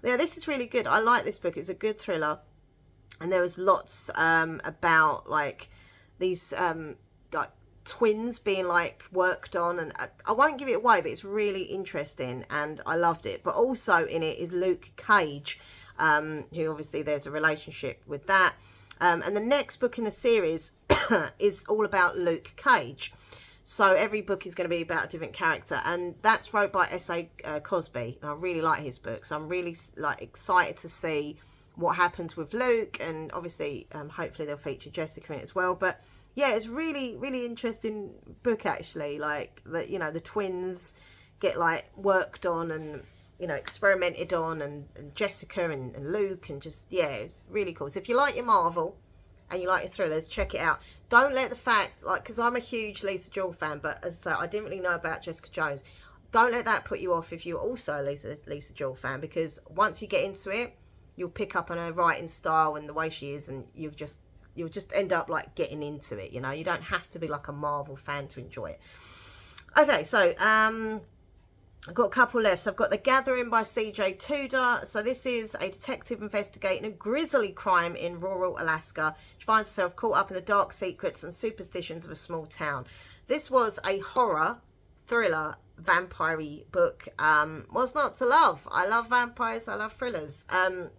yeah, this is really good. I like this book. It's a good thriller. And there was lots about like these like twins being like worked on, and I won't give it away, but it's really interesting and I loved it. But also in it is Luke Cage, who obviously there's a relationship with that. And the next book in the series is all about Luke Cage. So every book is going to be about a different character, and that's wrote by S.A. Cosby. And I really like his books. I'm really like excited to see what happens with Luke, and obviously hopefully they'll feature Jessica in it as well. But yeah, it's really interesting book actually. Like that, you know, the twins get like worked on and, you know, experimented on, and Jessica and Luke, and just, yeah, it's really cool. So if you like your Marvel and you like your thrillers, check it out. Don't let the fact, like, because I'm a huge Lisa Jewell fan, but as I say, I didn't really know about Jessica Jones. Don't let that put you off if you're also a Lisa Jewell fan, because once you get into it, you'll pick up on her writing style and the way she is, and you'll just end up like getting into it. You know, you don't have to be like a Marvel fan to enjoy it. Okay, so I've got a couple left. So I've got The Gathering by C.J. Tudor. So this is a detective investigating a grisly crime in rural Alaska. She finds herself caught up in the dark secrets and superstitions of a small town. This was a horror thriller vampire-y book. What's not to love? I love vampires. I love thrillers. And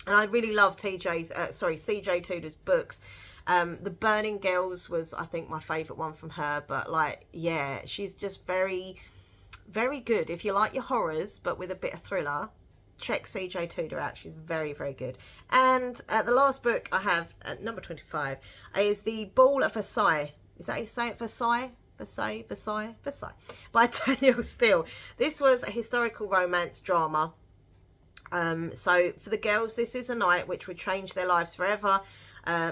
I really love C.J. Tudor's books. The Burning Girls was, I think, my favourite one from her. But like, yeah, she's just very good. If you like your horrors but with a bit of thriller, check C.J. Tudor out. She's very good. And the last book I have at number 25 is The Ball of Versailles. Is that how you say it? Versailles by Danielle Steele. This was a historical romance drama. So for the girls, this is a night which would change their lives forever.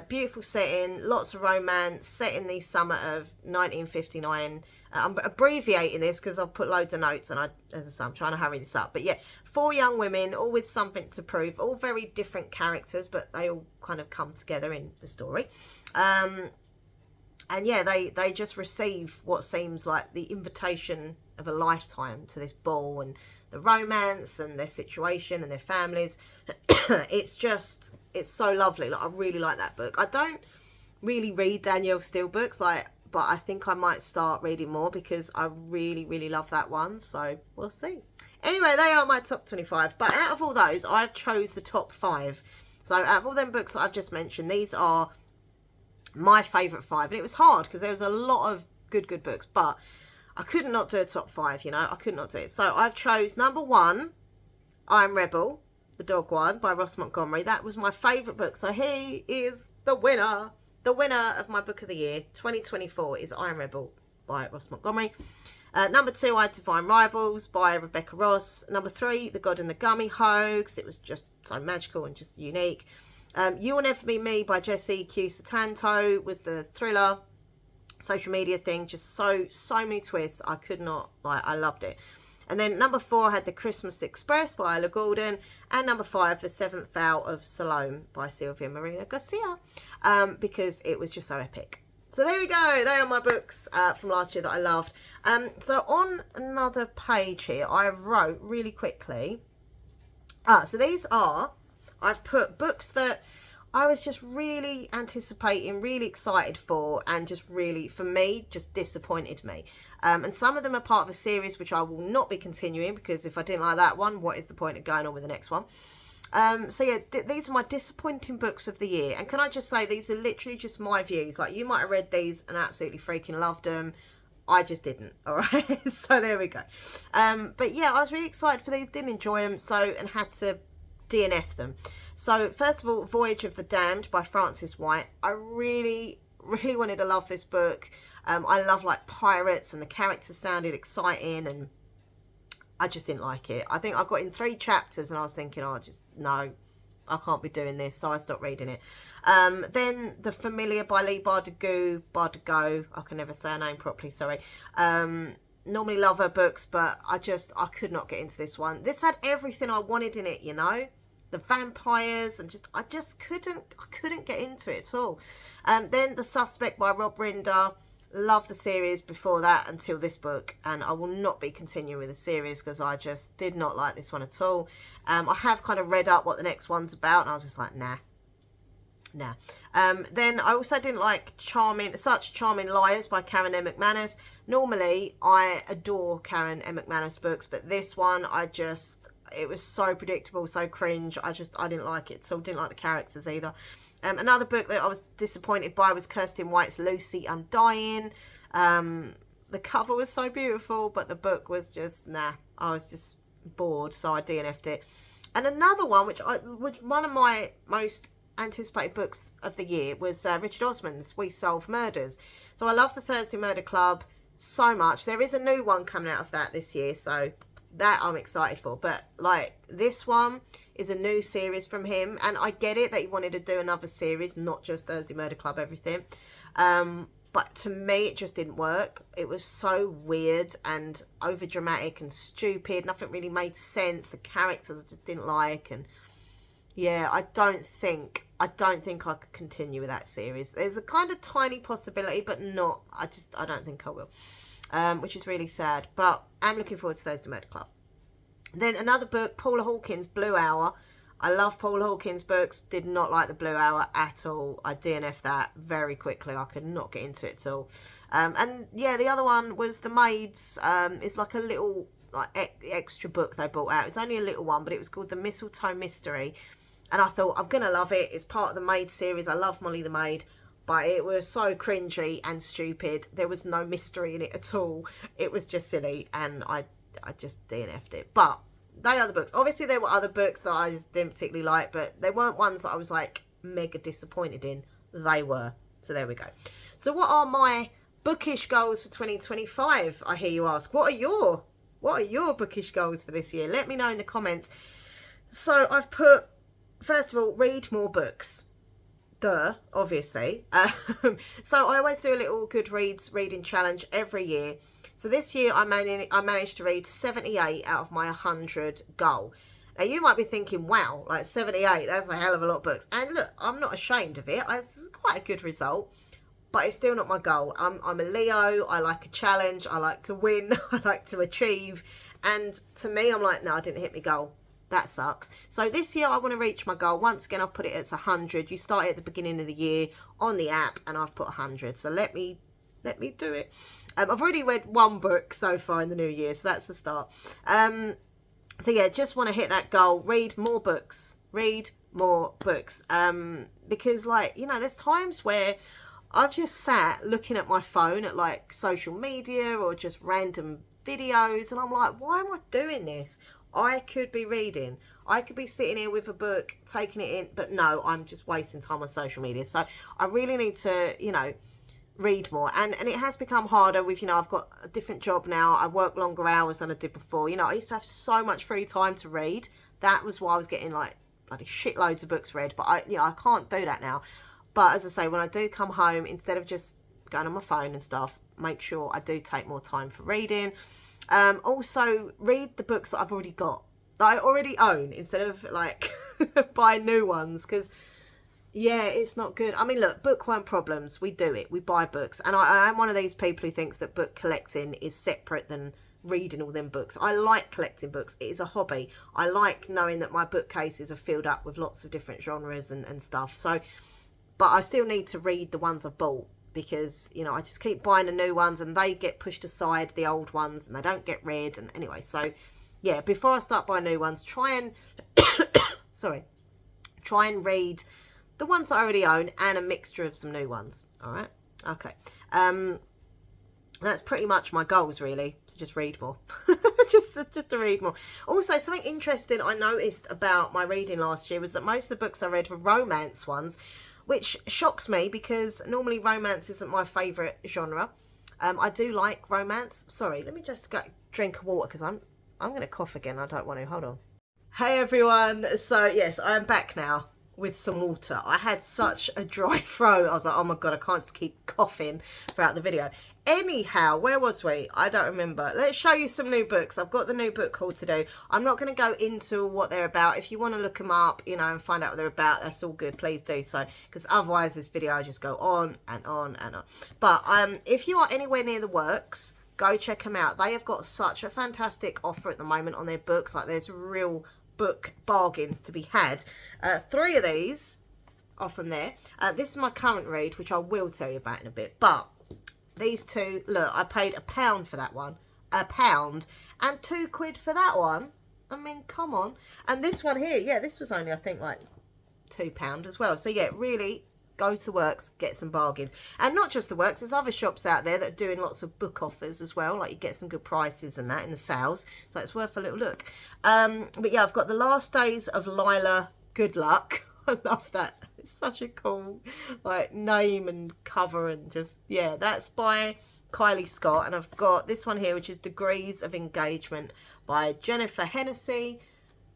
Beautiful setting, lots of romance, set in the summer of 1959. I'm abbreviating this because I've put loads of notes, and as I say, I'm trying to hurry this up. But yeah, 4 young women, all with something to prove, all very different characters, but they all kind of come together in the story. And yeah, they just receive what seems like the invitation of a lifetime to this ball, and the romance and their situation and their families. It's so lovely. Like, I really like that book. I don't really read Danielle Steele books, but I think I might start reading more because I really love that one. So we'll see. Anyway, they are my top 25. But out of all those, I've chose the top 5. So out of all them books that I've just mentioned, these are my favourite 5. And it was hard because there was a lot of good books, but I could not do a top 5, you know. I could not do it. So I've chose number 1, I Am Rebel, the dog one by Ross Montgomery. That was my favourite book. So he is the winner. The winner of my book of the year 2024 is I Am Rebel by Ross Montgomery. Number 2, I Had Divine Rivals by Rebecca Ross. Number 3, The God and the Gummy Hoax. It was just so magical and just unique. You Will Never Be Me by Jessie Q. Satanto was the thriller social media thing. Just so many twists. I could not, I loved it. And then number 4, I had The Christmas Express by Isla Gordon. And number 5, The Seventh Vow of Salome by Sylvia Marina Garcia. Because it was just so epic. So there we go. They are my books from last year that I loved. So on another page here, I wrote really quickly. So these are, I've put books that I was just really anticipating, really excited for, and just really, for me, just disappointed me. And some of them are part of a series which I will not be continuing, because if I didn't like that one, what is the point of going on with the next one? So yeah, these are my disappointing books of the year. And can I just say, these are literally just my views. Like, you might have read these and absolutely freaking loved them. I just didn't. All right. So there we go. But yeah, I was really excited for these. Didn't enjoy them. And had to DNF them. So first of all, Voyage of the Damned by Frances White. I really wanted to love this book. I love like pirates, and the characters sounded exciting, and I just didn't like it. I think I got in 3 chapters and I was thinking, oh, no, I can't be doing this. So I stopped reading it. Then The Familiar by Leigh Bardugo. I can never say her name properly, sorry. Normally love her books, but I could not get into this one. This had everything I wanted in it, you know. The vampires, and I couldn't get into it at all. Then The Suspect by Rob Rinder. Love the series before that until this book, and I will not be continuing with the series because I just did not like this one at all. I have kind of read up what the next one's about, and I was just like, nah. Then I also didn't like Such Charming Liars by Karen M. McManus. Normally I adore Karen M. McManus books, but this one it was so predictable, so cringe. I didn't like it, so didn't like the characters either. Another book that I was disappointed by was Kirsten White's Lucy Undying. The cover was so beautiful, but the book was just, nah. I was just bored, so I DNF'd it. And another one, which one of my most anticipated books of the year, was Richard Osman's We Solve Murders. So I love the Thursday Murder Club so much. There is a new one coming out of that this year, so that I'm excited for. But like, this one is a new series from him, and I get it that he wanted to do another series, not just Thursday Murder Club everything, but to me it just didn't work. It was so weird and over dramatic and stupid. Nothing really made sense. The characters I just didn't like, and yeah, I don't think I could continue with that series. There's a kind of tiny possibility, but not. I don't think I will, which is really sad. But I'm looking forward to Thursday Murder Club. Then another book, Paula Hawkins' Blue Hour. I love Paula Hawkins' books. Did not like the Blue Hour at all. I DNF'd that very quickly. I could not get into it at all. And yeah, the other one was The Maids. It's like a little extra book they brought out. It's only a little one, but it was called The Mistletoe Mystery. And I thought, I'm going to love it. It's part of the Maid series. I love Molly the Maid. But it was so cringy and stupid. There was no mystery in it at all. It was just silly. And I just DNF'd it. But they are the books. Obviously, there were other books that I just didn't particularly like. But they weren't ones that I was like mega disappointed in. They were. So there we go. So what are my bookish goals for 2025? I hear you ask. What are your bookish goals for this year? Let me know in the comments. So I've put, first of all, read more books. Duh, obviously. So I always do a little Goodreads reading challenge every year. So this year I managed to read 78 out of my 100 goal. Now you might be thinking, wow, like 78, that's a hell of a lot of books. And look, I'm not ashamed of it. It's quite a good result. But it's still not my goal. I'm a Leo. I like a challenge. I like to win. I like to achieve. And to me, I'm like, no, I didn't hit my goal. That sucks. So this year I want to reach my goal. Once again, I've put it as 100. You start at the beginning of the year on the app, and I've put 100. So let me do it. I've already read one book so far in the new year, so that's the start. So yeah, just want to hit that goal. Read more books. Read more books. Because like, you know, there's times where I've just sat looking at my phone at like social media or just random videos, and I'm like, why am I doing this? I could be reading. I could be sitting here with a book, taking it in, but no, I'm just wasting time on social media. So I really need to, you know, read more. And it has become harder with, you know, I've got a different job now. I work longer hours than I did before. You know, I used to have so much free time to read. That was why I was getting like bloody shitloads of books read. But I can't do that now. But as I say, when I do come home, instead of just going on my phone and stuff, make sure I do take more time for reading. Also, read the books that I've already got, that I already own, instead of like buy new ones, because yeah, it's not good. I mean, look, bookworm problems, we do it, we buy books, and I am one of these people who thinks that book collecting is separate than reading all them books. I like collecting books. It is a hobby. I like knowing that my bookcases are filled up with lots of different genres and stuff. So, but I still need to read the ones I've bought, because, you know, I just keep buying the new ones and they get pushed aside, the old ones, and they don't get read. And anyway, so yeah, before I start buying new ones, try and try and read the ones I already own and a mixture of some new ones. All right. Okay. That's pretty much my goals, really, to just read more. just to read more. Also, something interesting I noticed about my reading last year was that most of the books I read were romance ones, which shocks me because normally romance isn't my favourite genre. I do like romance. Sorry, let me just go drink of water because I'm going to cough again. I don't want to. Hold on. Hey, everyone. So, yes, I am back now with some water. I had such a dry throat. I was like, oh my God, I can't just keep coughing throughout the video. Anyhow, where was we? I don't remember. Let's show you some new books. I've got the new book haul to do. I'm not going to go into what they're about. If you want to look them up, you know, and find out what they're about, that's all good. Please do so, because otherwise this video will just go on and on and on. But if you are anywhere near the works, go check them out. They have got such a fantastic offer at the moment on their books. Like, there's real book bargains to be had. 3 of these are from there. This is my current read, which I will tell you about in a bit. But these 2, look, I paid £1 for that one. £1. And £2 for that one. I mean, come on. And this one here, yeah, this was only, I think, like £2 as well. So, yeah, really, go to the works, get some bargains. And not just the works, there's other shops out there that are doing lots of book offers as well. Like, you get some good prices and that in the sales. So, it's worth a little look. But, yeah, I've got The Last Days of Lila Good Luck. I love that. It's such a cool like name and cover, and just, yeah, that's by Kylie Scott. And I've got this one here, which is Degrees of Engagement by Jennifer Hennessy.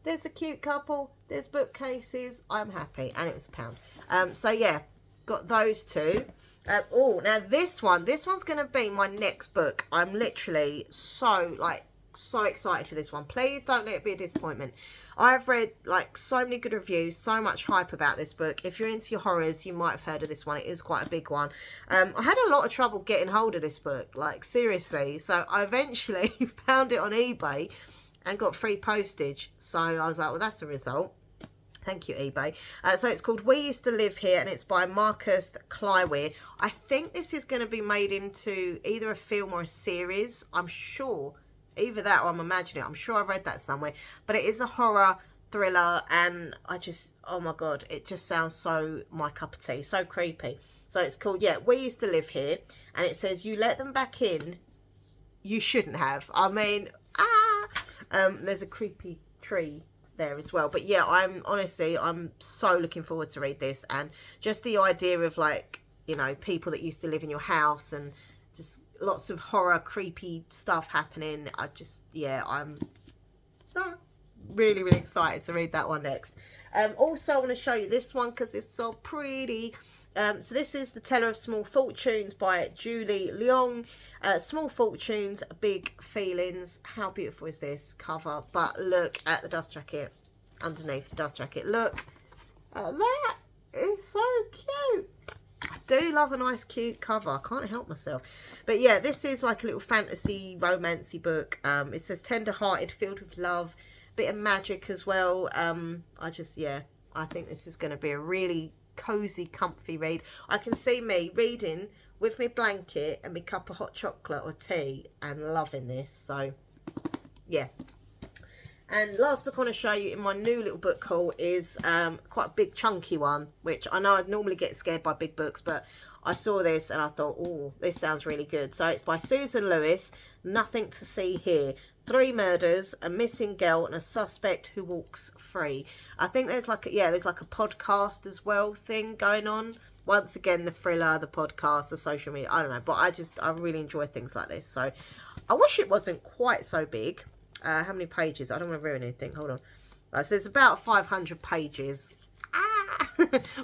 There's a cute couple, there's bookcases. I'm happy, and it was £1. So yeah, got those 2. Oh, now this one's gonna be my next book. I'm literally so excited for this one. Please don't let it be a disappointment. I've read like so many good reviews, so much hype about this book. If you're into your horrors, you might have heard of this one. It is quite a big one. I had a lot of trouble getting hold of this book, like seriously. So I eventually found it on eBay and got free postage. So I was like, well, that's a result. Thank you, eBay. So it's called We Used to Live Here, and it's by Marcus Clyweir. I think this is going to be made into either a film or a series. I'm sure. Either that or I'm imagining it. I'm sure I read that somewhere. But it is a horror thriller, and I just, oh my God, it just sounds so my cup of tea. So creepy. So it's called, yeah, We Used to Live Here. And it says, you let them back in. You shouldn't have. I mean, there's a creepy tree there as well. But yeah, I'm so looking forward to read this. And just the idea of, like, you know, people that used to live in your house and just lots of horror, creepy stuff happening. I'm really, really excited to read that one next. Also, I want to show you this one because it's so pretty. So this is The Teller of Small Fortunes by Julie Leong. Small Fortunes, Big Feelings. How beautiful is this cover? But look at the dust jacket underneath the dust jacket. Look at that. It's so cute. I do love a nice cute cover. I can't help myself. But yeah, this is like a little fantasy romancy book. It says tender-hearted, filled with love, bit of magic as well. I think this is going to be a really cozy, comfy read. I can see me reading with my blanket and my cup of hot chocolate or tea and loving this. So yeah. And last book I want to show you in my new little book haul is quite a big chunky one, which I know I normally get scared by big books, but I saw this and I thought, oh, this sounds really good. So it's by Susan Lewis, Nothing to See Here. 3 murders, a missing girl, and a suspect who walks free. I think there's like a podcast as well thing going on. Once again, the thriller, the podcast, the social media, I don't know. But I really enjoy things like this. So I wish it wasn't quite so big. How many pages? I don't want to ruin anything. Hold on. So it's about 500 pages.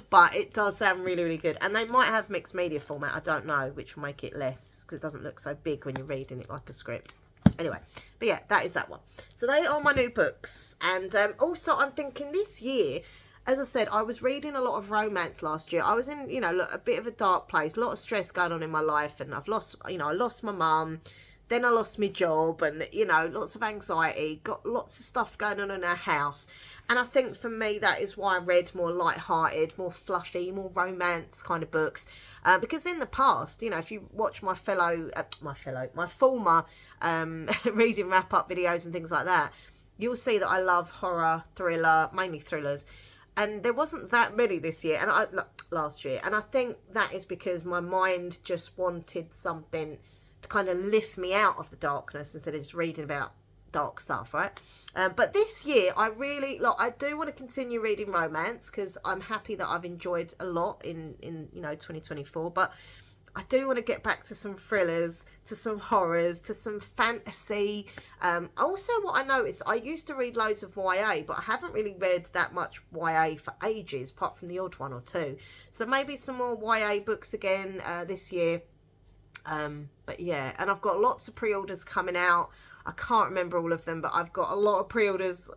But it does sound really, really good. And they might have mixed media format. I don't know, which will make it less, because it doesn't look so big when you're reading it like a script. Anyway, but yeah, that is that one. So they are my new books. And also I'm thinking this year, as I said, I was reading a lot of romance last year. I was in, you know, a bit of a dark place, a lot of stress going on in my life, and I lost my mum. Then I lost my job, and, you know, lots of anxiety, got lots of stuff going on in our house. And I think for me, that is why I read more light-hearted, more fluffy, more romance kind of books. Because in the past, you know, if you watch my former reading wrap-up videos and things like that, you'll see that I love horror, thriller, mainly thrillers. And there wasn't that many this year, and last year. And I think that is because my mind just wanted something to kind of lift me out of the darkness instead of just reading about dark stuff, right? But this year, I do want to continue reading romance, because I'm happy that I've enjoyed a lot in 2024. But I do want to get back to some thrillers, to some horrors, to some fantasy. Also, what I noticed, I used to read loads of YA, but I haven't really read that much YA for ages, apart from the odd one or two. So maybe some more YA books again this year. But yeah, and I've got lots of pre-orders coming out. I can't remember all of them, but I've got a lot of pre-orders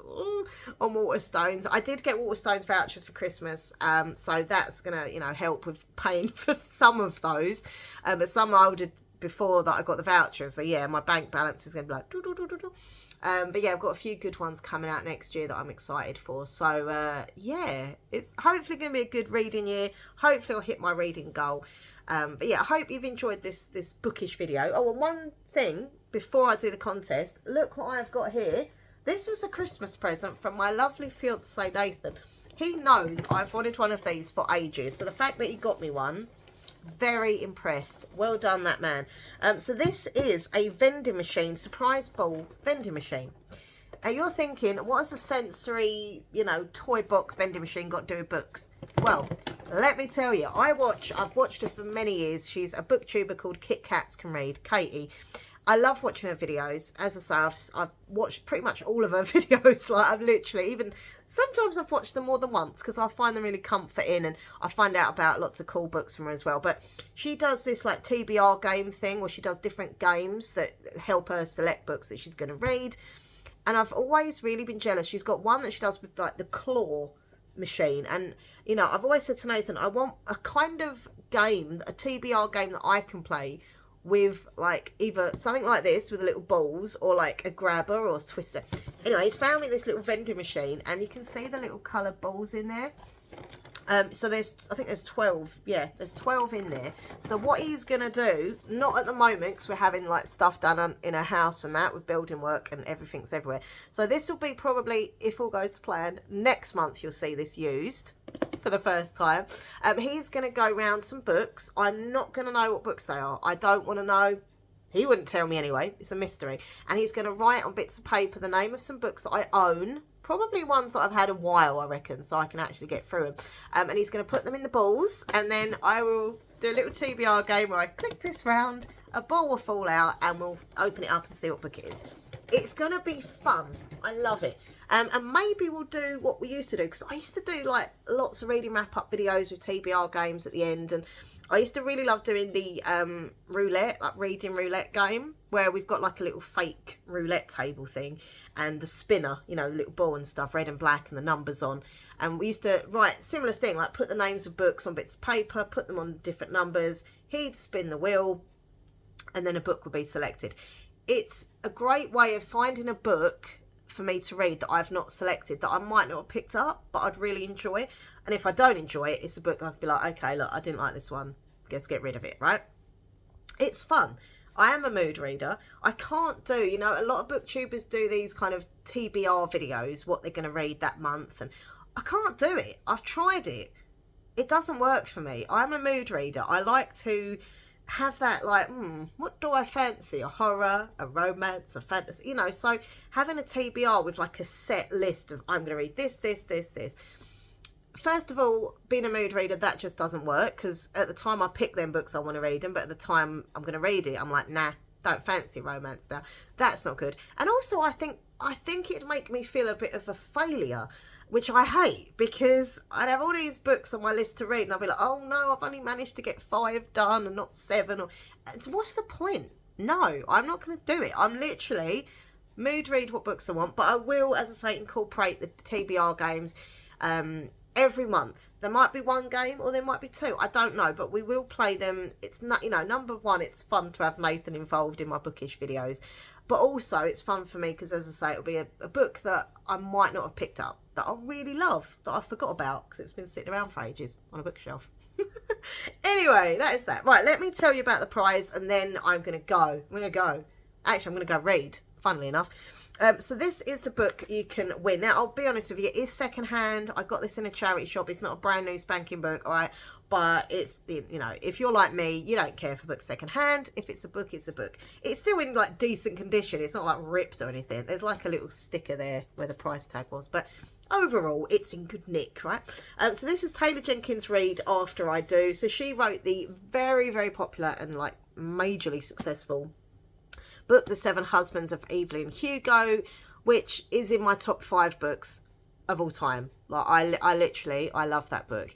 on Waterstones. I did get Waterstones vouchers for Christmas, so that's gonna, help with paying for some of those. But some I ordered before that I got the voucher, so yeah, my bank balance is gonna be like doo, doo, doo, doo, doo. But yeah, I've got a few good ones coming out next year that I'm excited for. So yeah, it's hopefully gonna be a good reading year. Hopefully I'll hit my reading goal. But yeah, I hope you've enjoyed this bookish video. Oh, and one thing before I do the contest, look what I've got here. This was a Christmas present from my lovely fiance Nathan. He knows I've wanted one of these for ages, so the fact that he got me one, very impressed. Well done, that man. So this is a vending machine, surprise ball vending machine. Now you're thinking, what has a sensory, toy box vending machine got to do with books? Well, let me tell you, I've watched her for many years. She's a booktuber called Kit Kats Can Read, Katie. I love watching her videos. As I say, I've watched pretty much all of her videos. Like, I've literally, sometimes I've watched them more than once because I find them really comforting, and I find out about lots of cool books from her as well. But she does this like TBR game thing where she does different games that help her select books that she's going to read. And I've always really been jealous. She's got one that she does with like the claw machine. And, I've always said to Nathan, I want a kind of game, a TBR game that I can play with, like, either something like this with the little balls, or like a grabber or a twister. Anyway, he's found me this little vending machine, and you can see the little coloured balls in there. So I think there's 12. Yeah, there's 12 in there. So what he's going to do, not at the moment, because we're having like stuff done in a house and that with building work and everything's everywhere. So this will be probably, if all goes to plan, next month you'll see this used for the first time. He's going to go round some books. I'm not going to know what books they are. I don't want to know. He wouldn't tell me anyway. It's a mystery. And he's going to write on bits of paper the name of some books that I own. Probably ones that I've had a while, I reckon, so I can actually get through them. And he's going to put them in the balls, and then I will do a little TBR game where I click this round, a ball will fall out, and we'll open it up and see what book it is. It's going to be fun. I love it. And maybe we'll do what we used to do, because I used to do like lots of reading wrap-up videos with TBR games at the end, and I used to really love doing the roulette, like reading roulette game, where we've got like a little fake roulette table thing, and the spinner, the little ball and stuff, red and black, and the numbers on. And we used to write similar thing, like put the names of books on bits of paper, put them on different numbers. He'd spin the wheel, and then a book would be selected. It's a great way of finding a book for me to read that I've not selected, that I might not have picked up, but I'd really enjoy. And if I don't enjoy it, it's a book I'd be like, okay, look, I didn't like this one. Let's get rid of it, right? It's fun. I am a mood reader. I can't do, a lot of booktubers do these kind of TBR videos, what they're going to read that month, and I can't do it. I've tried it. It doesn't work for me. I'm a mood reader. I like to have that, like, what do I fancy? A horror, a romance, a fantasy, so having a TBR with like a set list of, I'm going to read this, this, this, this. First of all, being a mood reader, that just doesn't work, because at the time I pick them books I want to read them, but at the time I'm going to read it, I'm like, nah, don't fancy romance now. That's not good. And also I think it'd make me feel a bit of a failure, which I hate, because I'd have all these books on my list to read and I'll be like, oh no, I've only managed to get 5 done and not 7. What's the point? No, I'm not going to do it. I'm literally mood read what books I want, but I will, as I say, incorporate the TBR games every month. There might be one game or there might be 2. I don't know, but we will play them. It's not, number one, it's fun to have Nathan involved in my bookish videos, but also it's fun for me because, as I say, it'll be a book that I might not have picked up, that I really love, that I forgot about because it's been sitting around for ages on a bookshelf. Anyway, that is that. Right, let me tell you about the prize, and then I'm going to go. Actually, I'm going to go read, funnily enough. So this is the book you can win. Now, I'll be honest with you, it is secondhand. I got this in a charity shop. It's not a brand new spanking book, all right? But it's, you know, if you're like me, you don't care if a book's secondhand. If it's a book, it's a book. It's still in, like, decent condition. It's not, like, ripped or anything. There's, like, a little sticker there where the price tag was. But overall, it's in good nick, right? So this is Taylor Jenkins Reid, After I Do. So she wrote the very, very popular and, like, majorly successful book, The Seven Husbands of Evelyn Hugo, which is in my top 5 books of all time. Like, I love that book.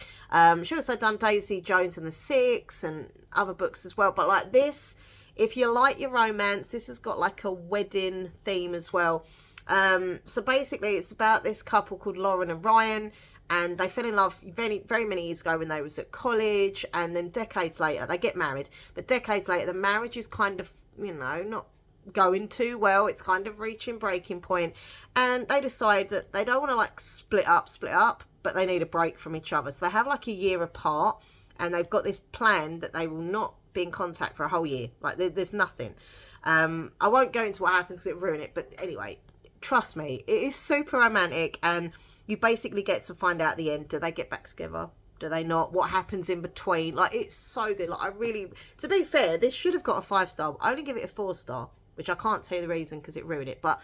She also done Daisy Jones and the Six and other books as well. But like this, if you like your romance, this has got like a wedding theme as well. So basically it's about this couple called Lauren and Ryan, and they fell in love very, very many years ago when they was at college, and then decades later they get married. But decades later, the marriage is kind of, you know, not going too well. It's kind of reaching breaking point, and they decide that they don't want to like split up, but they need a break from each other. So they have like a year apart, and they've got this plan that they will not be in contact for a whole year. Like there's nothing. I won't go into what happens because it'll ruin it, but anyway, trust me, it is super romantic, and you basically get to find out at the end, do they get back together? Do they not? What happens in between? Like, it's so good. Like, I really, to be fair, this should have got a 5-star. I only give it a 4-star, which I can't tell you the reason because it ruined it. But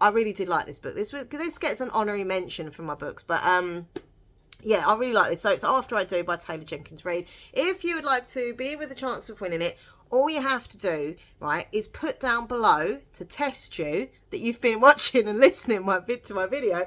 I really did like this book. This gets an honorary mention from my books. But yeah, I really like this. So it's After I Do by Taylor Jenkins Reid. If you would like to be with a chance of winning it, all you have to do, right, is put down below to test you that you've been watching and listening to my video.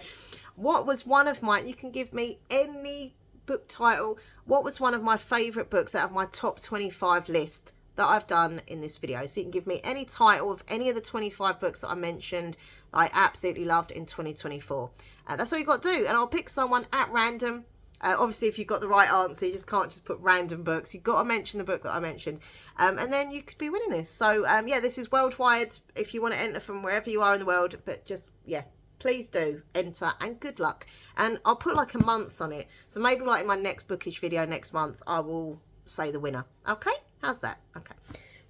What was one of my, you can give me any book title, what was one of my favourite books out of my top 25 list that I've done in this video? So you can give me any title of any of the 25 books that I mentioned that I absolutely loved in 2024. That's all you got to do, and I'll pick someone at random. Obviously, if you've got the right answer, you just can't just put random books. You've got to mention the book that I mentioned, and then you could be winning this. So yeah, this is worldwide. If you want to enter from wherever you are in the world, but just, yeah, please do enter, and good luck. And I'll put like a month on it, so maybe like in my next bookish video next month I will say the winner. Okay, how's that? Okay,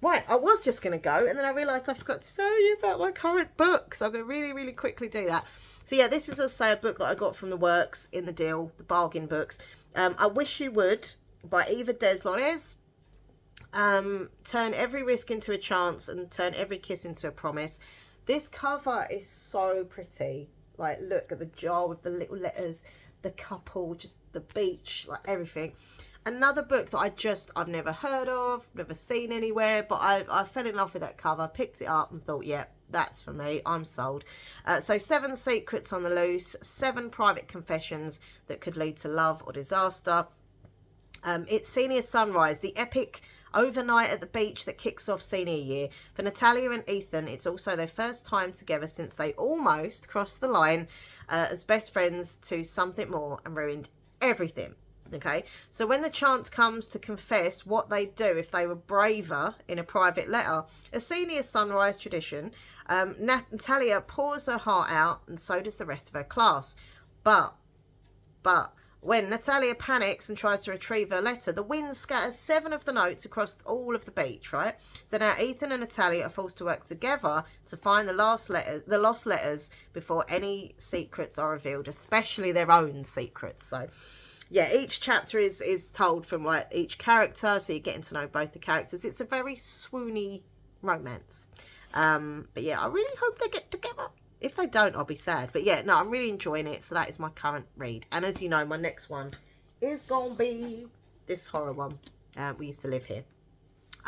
right, I was just going to go, and then I realised I forgot to tell you about my current book, so I'm going to really quickly do that. So yeah, this is, a book that I got from the works in the deal, the bargain books. I Wish You Would by Eva Des Lores. Turn every risk into a chance and turn every kiss into a promise. This cover is so pretty. Like, look at the jar with the little letters, the couple, just the beach, like everything. Another book that I've never heard of, never seen anywhere, but I fell in love with that cover, picked it up and thought, yeah, that's for me, I'm sold. So 7 secrets on the loose, 7 private confessions that could lead to love or disaster. It's Senior Sunrise, the epic overnight at the beach that kicks off senior year. For Natalia and Ethan, it's also their first time together since they almost crossed the line as best friends to something more and ruined everything. Okay, so when the chance comes to confess what they'd do if they were braver in a private letter, a Senior Sunrise tradition, Natalia pours her heart out, and so does the rest of her class. But when Natalia panics and tries to retrieve her letter, the wind scatters 7 of the notes across all of the beach, right? So now Ethan and Natalia are forced to work together to find the lost letters before any secrets are revealed, especially their own secrets. So yeah, each chapter is told from like each character, so you're getting to know both the characters. It's a very swoony romance. But yeah, I really hope they get together. If they don't, I'll be sad. But yeah, no, I'm really enjoying it. So that is my current read. And as you know, my next one is going to be this horror one. We Used to Live Here.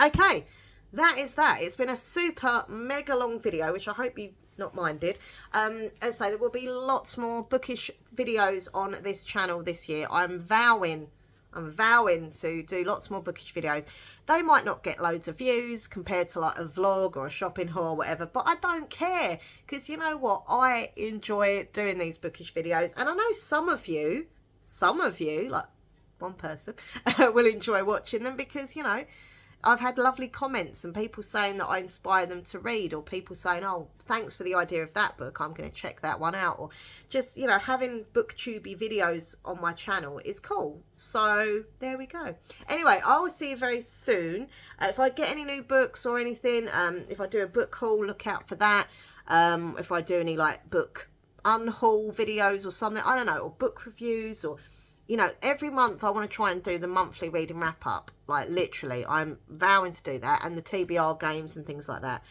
Okay, that is that. It's been a super mega long video, which I hope you not minded. As I say, there will be lots more bookish videos on this channel this year. I'm vowing to do lots more bookish videos. They might not get loads of views compared to like a vlog or a shopping haul or whatever, but I don't care, because you know what, I enjoy doing these bookish videos, and I know some of you, like one person, will enjoy watching them, because you know, I've had lovely comments and people saying that I inspire them to read, or people saying, oh, thanks for the idea of that book, I'm going to check that one out. Or just, you know, having booktubey videos on my channel is cool. So there we go. Anyway, I will see you very soon. If I get any new books or anything, if I do a book haul, look out for that. if I do any like book unhaul videos or something, I don't know, or book reviews, or you know, every month I want to try and do the monthly reading wrap up. Like literally, I'm vowing to do that, and the TBR games and things like that.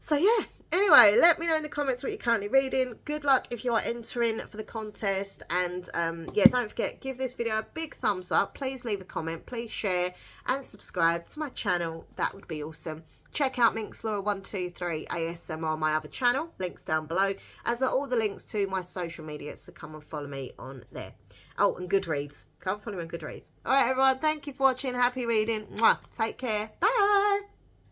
So yeah, anyway, let me know in the comments what you're currently reading. Good luck if you are entering for the contest. And yeah, don't forget, give this video a big thumbs up. Please leave a comment, please share and subscribe to my channel. That would be awesome. Check out Minxlaw123 ASMR, my other channel. Links down below, as are all the links to my social media, so come and follow me on there. Oh, and Goodreads. Come follow me on Goodreads. All right, everyone. Thank you for watching. Happy reading. Mwah. Take care. Bye.